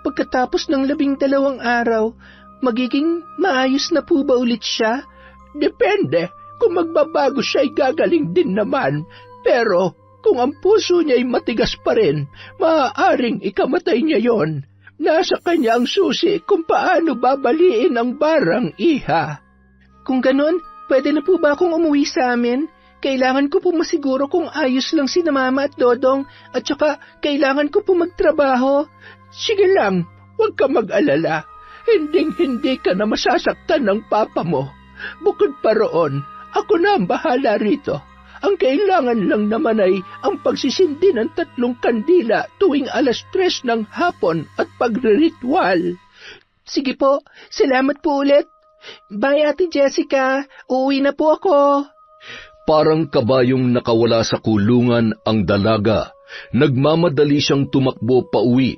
Pagkatapos ng 12 araw, magiging maayos na po ba ulit siya? Depende. Kung magbabago siya ay gagaling din naman. Pero kung ang puso niya ay matigas pa rin, maaaring ikamatay niya yon. Nasa kanya ang susi kung paano babaliin ang barang, iha. Kung ganon, pwede na po ba akong umuwi sa amin? Kailangan ko po masiguro kung ayos lang si Mama at Dodong at saka kailangan ko po magtrabaho. Sige lang, huwag ka mag-alala. Hinding-hindi ka na masasaktan ng papa mo. Bukod pa roon, ako na ang bahala rito. Ang kailangan lang naman ay ang pagsisindi ng 3 kandila tuwing 3:00 ng hapon at pagre-ritual. Sige po, salamat po ulit. Bye, Ate Jessica. Uuwi na po ako. Parang kabayong nakawala sa kulungan ang dalaga. Nagmamadali siyang tumakbo pauwi.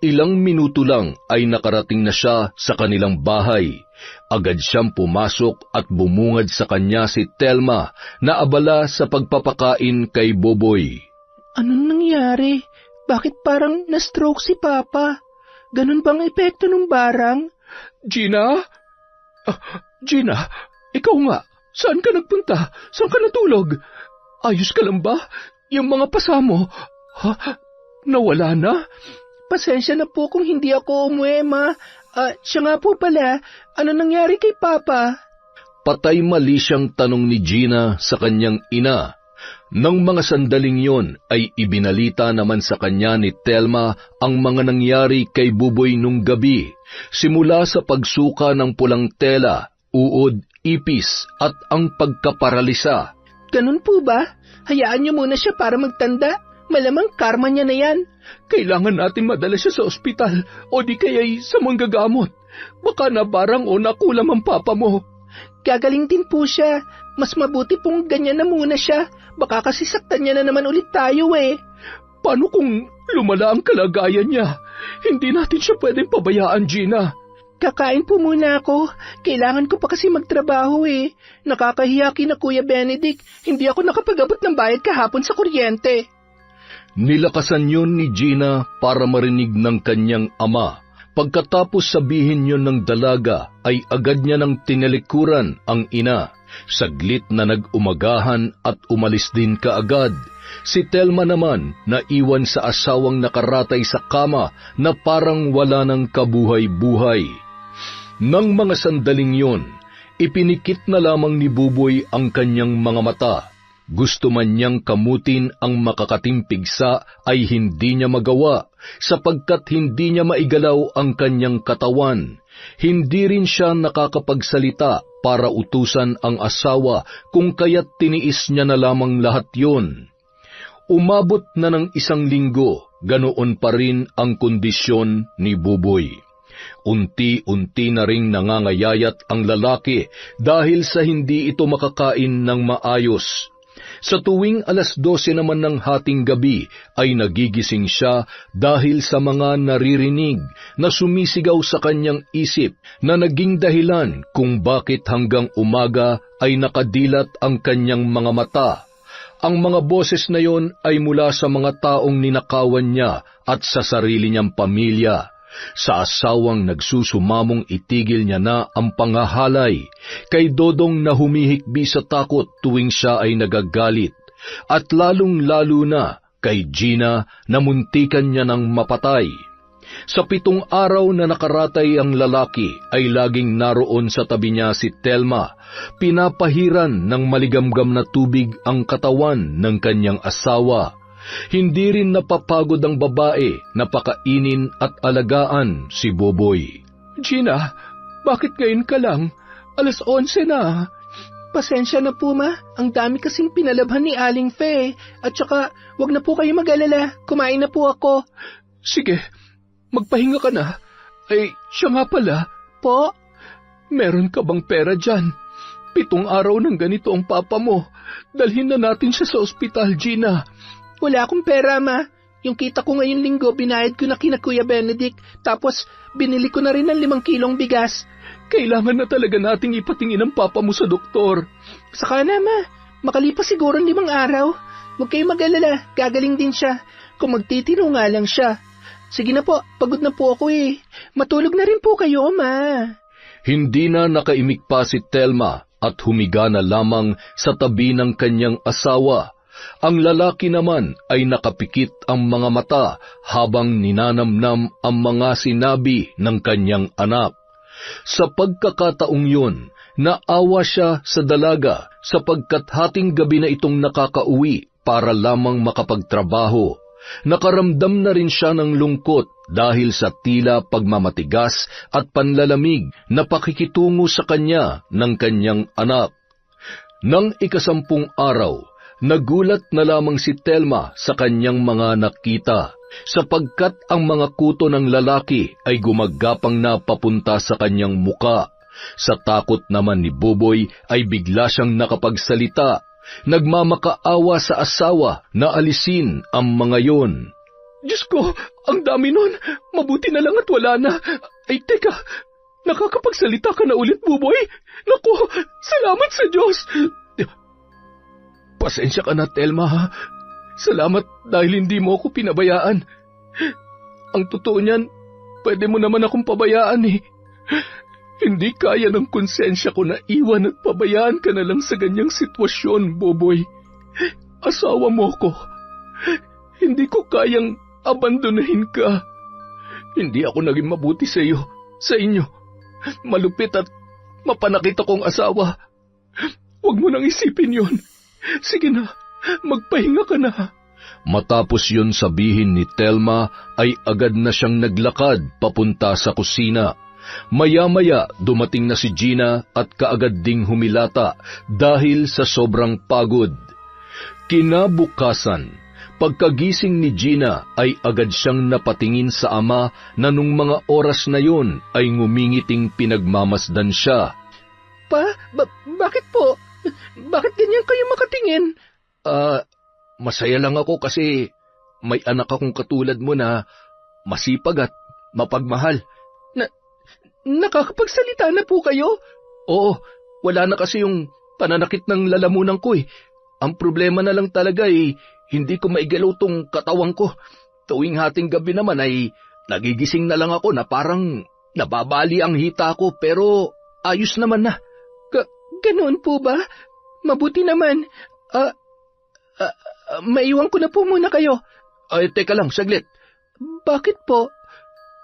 Ilang minuto lang ay nakarating na siya sa kanilang bahay. Agad siyang pumasok at bumungad sa kanya si Telma na abala sa pagpapakain kay Boboy. Anong nangyari? Bakit parang na-stroke si Papa? Ganun bang epekto ng barang? Gina? Gina, ikaw nga. Saan ka nagpunta? Saan ka natulog? Ayos ka lang ba? Yung mga pasa mo, nawala na? Pasensya na po kung hindi ako umuwi, Ma. Siya nga po pala, ano nangyari kay Papa? Patay mali siyang tanong ni Gina sa kanyang ina. Nang mga sandaling yon ay ibinalita naman sa kanya ni Telma ang mga nangyari kay Buboy nung gabi, simula sa pagsuka ng pulang tela, uod, ipis at ang pagkaparalisa. Ganun po ba? Hayaan niyo muna siya para magtanda. Malamang karma niya na yan. Kailangan natin madala siya sa ospital o di kaya'y sa manggagamot. Baka nabarang o nakulam ang papa mo. Gagaling din po siya. Mas mabuti pong ganyan na muna siya. Baka kasi saktan niya na naman ulit tayo eh. Paano kung lumala ang kalagayan niya? Hindi natin siya pwedeng pabayaan, Gina. Kakain po muna ako. Kailangan ko pa kasi magtrabaho eh. Nakakahiya kina Kuya Benedict. Hindi ako nakapag-abot ng bayad kahapon sa kuryente. Nilakasan yun ni Gina para marinig ng kanyang ama. Pagkatapos sabihin yun ng dalaga, ay agad niya nang tinalikuran ang ina. Saglit na nag-umagahan at umalis din kaagad. Si Telma naman naiwan sa asawang nakaratay sa kama na parang wala ng kabuhay-buhay. Nang mga sandaling yun, ipinikit na lamang ni Buboy ang kanyang mga mata. Gusto man niyang kamutin ang makakating pigsa ay hindi niya magawa sapagkat hindi niya maigalaw ang kanyang katawan. Hindi rin siya nakakapagsalita para utusan ang asawa kung kaya't tiniis niya na lamang lahat yun. Umabot na ng 1 linggo, ganoon pa rin ang kondisyon ni Buboy. Unti-unti na ring nangangayayat ang lalaki dahil sa hindi ito makakain ng maayos. Sa tuwing 12:00 naman ng hating gabi ay nagigising siya dahil sa mga naririnig na sumisigaw sa kanyang isip na naging dahilan kung bakit hanggang umaga ay nakadilat ang kanyang mga mata. Ang mga boses na yon ay mula sa mga taong ninakawan niya at sa sarili niyang pamilya. Sa asawang nagsusumamong itigil niya na ang panghahalay, kay Dodong na humihikbi sa takot tuwing siya ay nagagalit, at lalong-lalo na kay Gina na muntikan niya ng mapatay. Sa 7 araw na nakaratay ang lalaki ay laging naroon sa tabi niya si Telma, pinapahiran ng maligamgam na tubig ang katawan ng kanyang asawa. Hindi rin napapagod ang babae na pakainin at alagaan si Buboy. Gina, bakit ngayon ka lang? 11:00 na. Pasensya na po ma, ang dami kasing pinalabhan ni Aling Fe. At saka, wag na po kayo mag-alala, kumain na po ako. Sige, magpahinga ka na. Ay, siya nga pala. Po? Meron ka bang pera dyan? 7 araw ng ganito ang papa mo. Dalhin na natin siya sa ospital, Gina. Wala akong pera, ma. Yung kita ko ngayong linggo, binayad ko na kina Kuya Benedict, tapos binili ko na rin ng 5 kilong bigas. Kailangan na talaga nating ipatingin ang papa mo sa doktor. Saka na, ma. Makalipas siguro 5 araw. Huwag kayong mag-alala, gagaling din siya. Kung magtitino nga lang siya. Sige na po, pagod na po ako eh. Matulog na rin po kayo, ma. Hindi na nakaimik pa si Telma at humiga na lamang sa tabi ng kanyang asawa. Ang lalaki naman ay nakapikit ang mga mata habang ninanamnam ang mga sinabi ng kanyang anak. Sa pagkakataong yun, naawa siya sa dalaga sapagkat hating gabi na itong nakakauwi para lamang makapagtrabaho. Nakaramdam na rin siya ng lungkot dahil sa tila pagmamatigas at panlalamig na pakikitungo sa kanya ng kanyang anak. Nang 10 araw, nagulat na lamang si Telma sa kanyang mga nakita, sapagkat ang mga kuto ng lalaki ay gumagapang na papunta sa kanyang muka. Sa takot naman ni Buboy ay bigla siyang nakapagsalita. Nagmamakaawa sa asawa na alisin ang mga yon. Diyos ko, ang dami nun. Mabuti na lang at wala na. Ay teka, nakakapagsalita ka na ulit, Buboy? Naku, salamat sa Diyos. Pasensya ka na, Telma, ha? Salamat dahil hindi mo ako pinabayaan. Ang totoo niyan, pwede mo naman akong pabayaan eh. Hindi kaya ng konsensya ko na iwan at pabayaan ka na lang sa ganyang sitwasyon, Boboy. Asawa mo ko. Hindi ko kayang abandonahin ka. Hindi ako naging mabuti sa iyo, sa inyo. Malupit at mapanakit akong asawa. Huwag mo nang isipin yon. Sige na, magpahinga ka na. Matapos yun sabihin ni Telma ay agad na siyang naglakad papunta sa kusina. Maya-maya dumating na si Gina at kaagad ding humilata dahil sa sobrang pagod. Kinabukasan, pagkagising ni Gina ay agad siyang napatingin sa ama na nung mga oras na yon ay ngumingiting pinagmamasdan siya. Pa, bakit po? Bakit ganyan kayo makatingin? Masaya lang ako kasi may anak akong katulad mo na masipag at mapagmahal. Nakakapagsalita na po kayo? Oo, wala na kasi yung pananakit ng lalamunan ko eh. Ang problema na lang talaga eh, hindi ko maigalaw tong katawan ko. Tuwing hating gabi naman ay nagigising na lang ako na parang nababali ang hita ko pero ayos naman na. Ganoon po ba? Mabuti naman. Maiwan ko na po muna kayo. Ay, teka lang, saglit. Bakit po?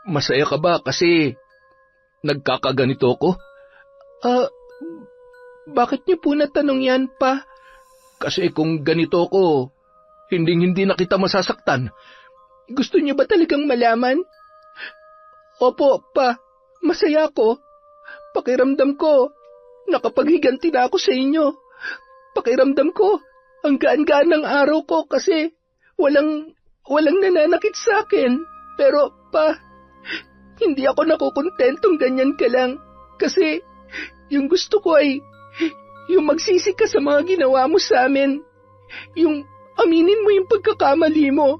Masaya ka ba kasi nagkakaganito ko? Bakit niyo po natanong yan, pa? Kasi kung ganito ko, hindi na kita masasaktan. Gusto niyo ba talagang malaman? Opo, pa. Masaya ako. Pakiramdam ko, nakapaghiganti na ako sa inyo. Pakiramdam ko, ang gaan-gaan ng araw ko kasi walang nananakit sa akin. Pero, pa, hindi ako nakukontentong ganyan ka lang. Kasi, yung gusto ko ay, yung magsisi ka sa mga ginawa mo sa amin. Yung aminin mo yung pagkakamali mo.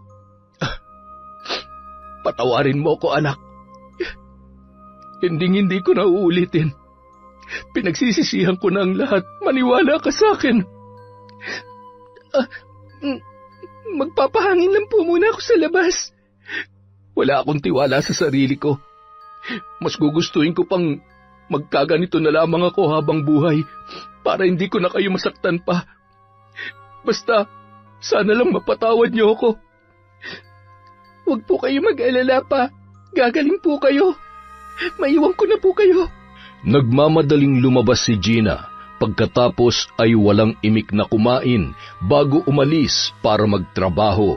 Patawarin mo ko, anak. Hindi ko na uulitin. Pinagsisisihan ko na ang lahat. Maniwala ka sa akin. Magpapahangin lang po muna ako sa labas. Wala akong tiwala sa sarili ko. Mas gugustuhin ko pang magkaganito na lamang ako habang buhay para hindi ko na kayo masaktan pa. Basta, sana lang mapatawad niyo ako. Huwag po kayo mag-alala, pa. Gagaling po kayo. Maiwan ko na po kayo. Nagmamadaling lumabas si Gina. Pagkatapos ay walang imik na kumain bago umalis para magtrabaho.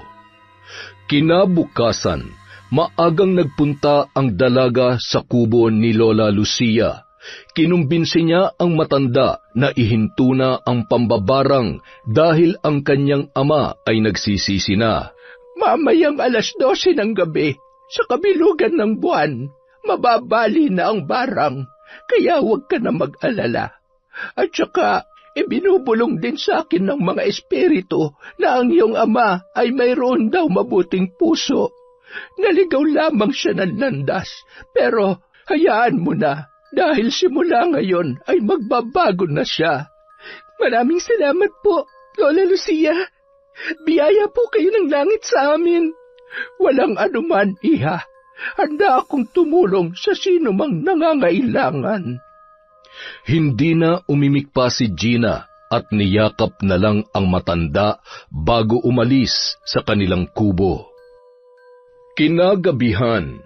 Kinabukasan, maagang nagpunta ang dalaga sa kubo ni Lola Lucia. Kinumbinsi niya ang matanda na ihinto na ang pambabarang dahil ang kanyang ama ay nagsisisi na. Mamayang 12:00 ng gabi, sa kabilugan ng buwan, mababali na ang barang, kaya huwag ka na mag-alala. At saka, ibinubulong din sa akin ng mga espiritu na ang iyong ama ay mayroon daw mabuting puso. Naligaw lamang siya ng landas, pero hayaan mo na dahil simula ngayon ay magbabago na siya. Maraming salamat po, Lola Lucia. Biyaya po kayo ng langit sa amin. Walang anuman, iha. Handa akong tumulong sa sino mang nangangailangan. Hindi na umimik pa si Gina at niyakap na lang ang matanda bago umalis sa kanilang kubo. Kinagabihan,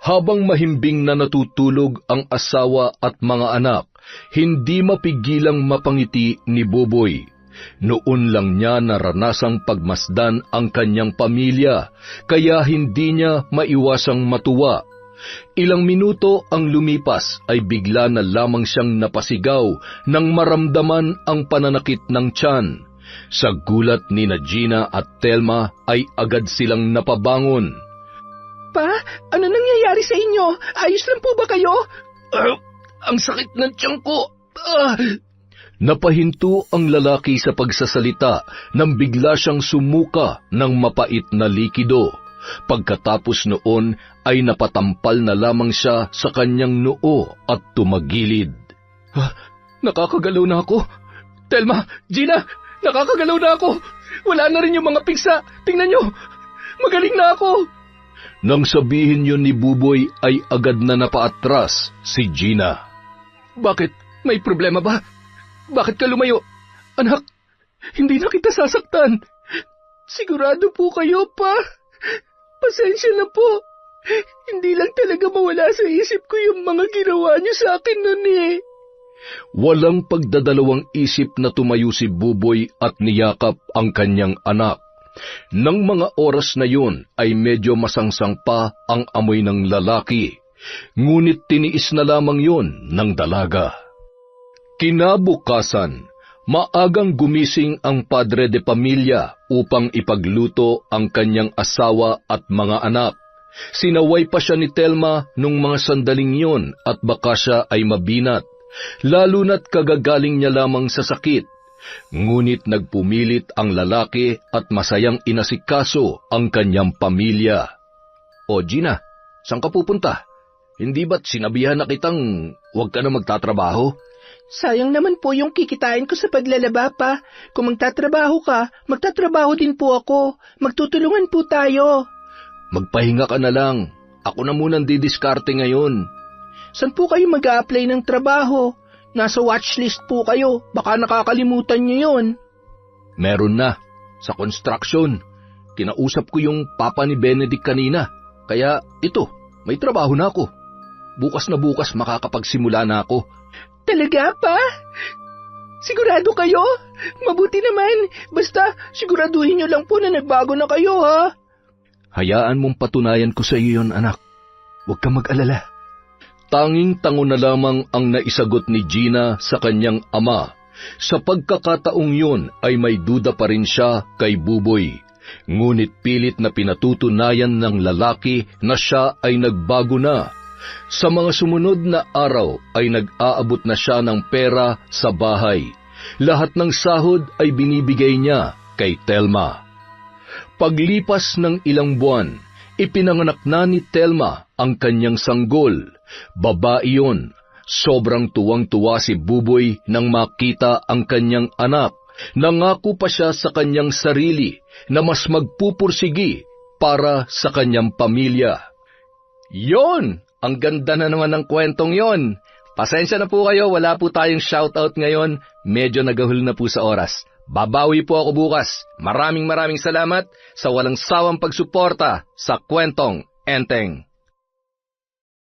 habang mahimbing na natutulog ang asawa at mga anak, hindi mapigilang mapangiti ni Boboy. Noon lang niya naranasang pagmasdan ang kanyang pamilya, kaya hindi niya maiwasang matuwa. Ilang minuto ang lumipas ay bigla na lamang siyang napasigaw nang maramdaman ang pananakit ng tiyan. Sa gulat ni Gina at Telma ay agad silang napabangon. Pa, ano nangyayari sa inyo? Ayos lang po ba kayo? Ang sakit ng tiyan ko. Napahinto ang lalaki sa pagsasalita nang bigla siyang sumuka ng mapait na likido. Pagkatapos noon ay napatampal na lamang siya sa kanyang noo at tumagilid. Nakakagalaw na ako. Telma, Gina, nakakagalaw na ako. Wala na rin yung mga pigsa. Tingnan nyo, magaling na ako. Nang sabihin yun ni Buboy ay agad na napaatras si Gina. Bakit? May problema ba? Bakit ka lumayo? Anak, hindi na kita sasaktan. Sigurado po kayo, pa. Pasensya na po. Hindi lang talaga mawala sa isip ko yung mga ginawa niyo sa akin noon eh. Walang pagdadalawang isip na tumayo si Buboy at niyakap ang kanyang anak. Nang mga oras na yun ay medyo masangsang pa ang amoy ng lalaki, ngunit tiniis na lamang yun ng dalaga. Kinabukasan, maagang gumising ang padre de pamilya upang ipagluto ang kanyang asawa at mga anak. Sinaway pa siya ni Telma nung mga sandaling yun at baka siya ay mabinat, lalo na't kagagaling niya lamang sa sakit. Ngunit nagpumilit ang lalaki at masayang inasikaso ang kanyang pamilya. O Gina, saan ka pupunta? Hindi ba't sinabihan na kitang huwag ka na magtatrabaho? Sayang naman po yung kikitain ko sa paglalaba pa. Kung magtatrabaho ka, magtatrabaho din po ako. Magtutulungan po tayo. Magpahinga ka na lang. Ako na munang didiskarte ngayon. Saan po kayo mag-a-apply ng trabaho? Nasa watchlist po kayo. Baka nakakalimutan niyo yun. Meron na. Sa construction. Kinausap ko yung papa ni Benedict kanina. Kaya ito, may trabaho na ako. Bukas na bukas makakapagsimula na ako. Talaga pa? Sigurado kayo? Mabuti naman. Basta siguraduhin niyo lang po na nagbago na kayo, ha? Hayaan mong patunayan ko sa iyo yon, anak. Huwag kang mag-alala. Tanging-tango na lamang ang naisagot ni Gina sa kanyang ama. Sa pagkakataong yun ay may duda pa rin siya kay Buboy. Ngunit pilit na pinatutunayan ng lalaki na siya ay nagbago na. Sa mga sumunod na araw ay nag-aabot na siya ng pera sa bahay. Lahat ng sahod ay binibigay niya kay Telma. Paglipas ng ilang buwan, ipinanganak na ni Telma ang kanyang sanggol. Babae yun. Sobrang tuwang-tuwa si Buboy nang makita ang kanyang anak. Nangako pa siya sa kanyang sarili na mas magpupursigi para sa kanyang pamilya. Yon! Ang ganda na naman ng kwentong yon. Pasensya na po kayo, wala po tayong shoutout ngayon. Medyo nagahul na po sa oras. Babawi po ako bukas. Maraming salamat sa walang sawang pagsuporta sa Kwentong Enteng.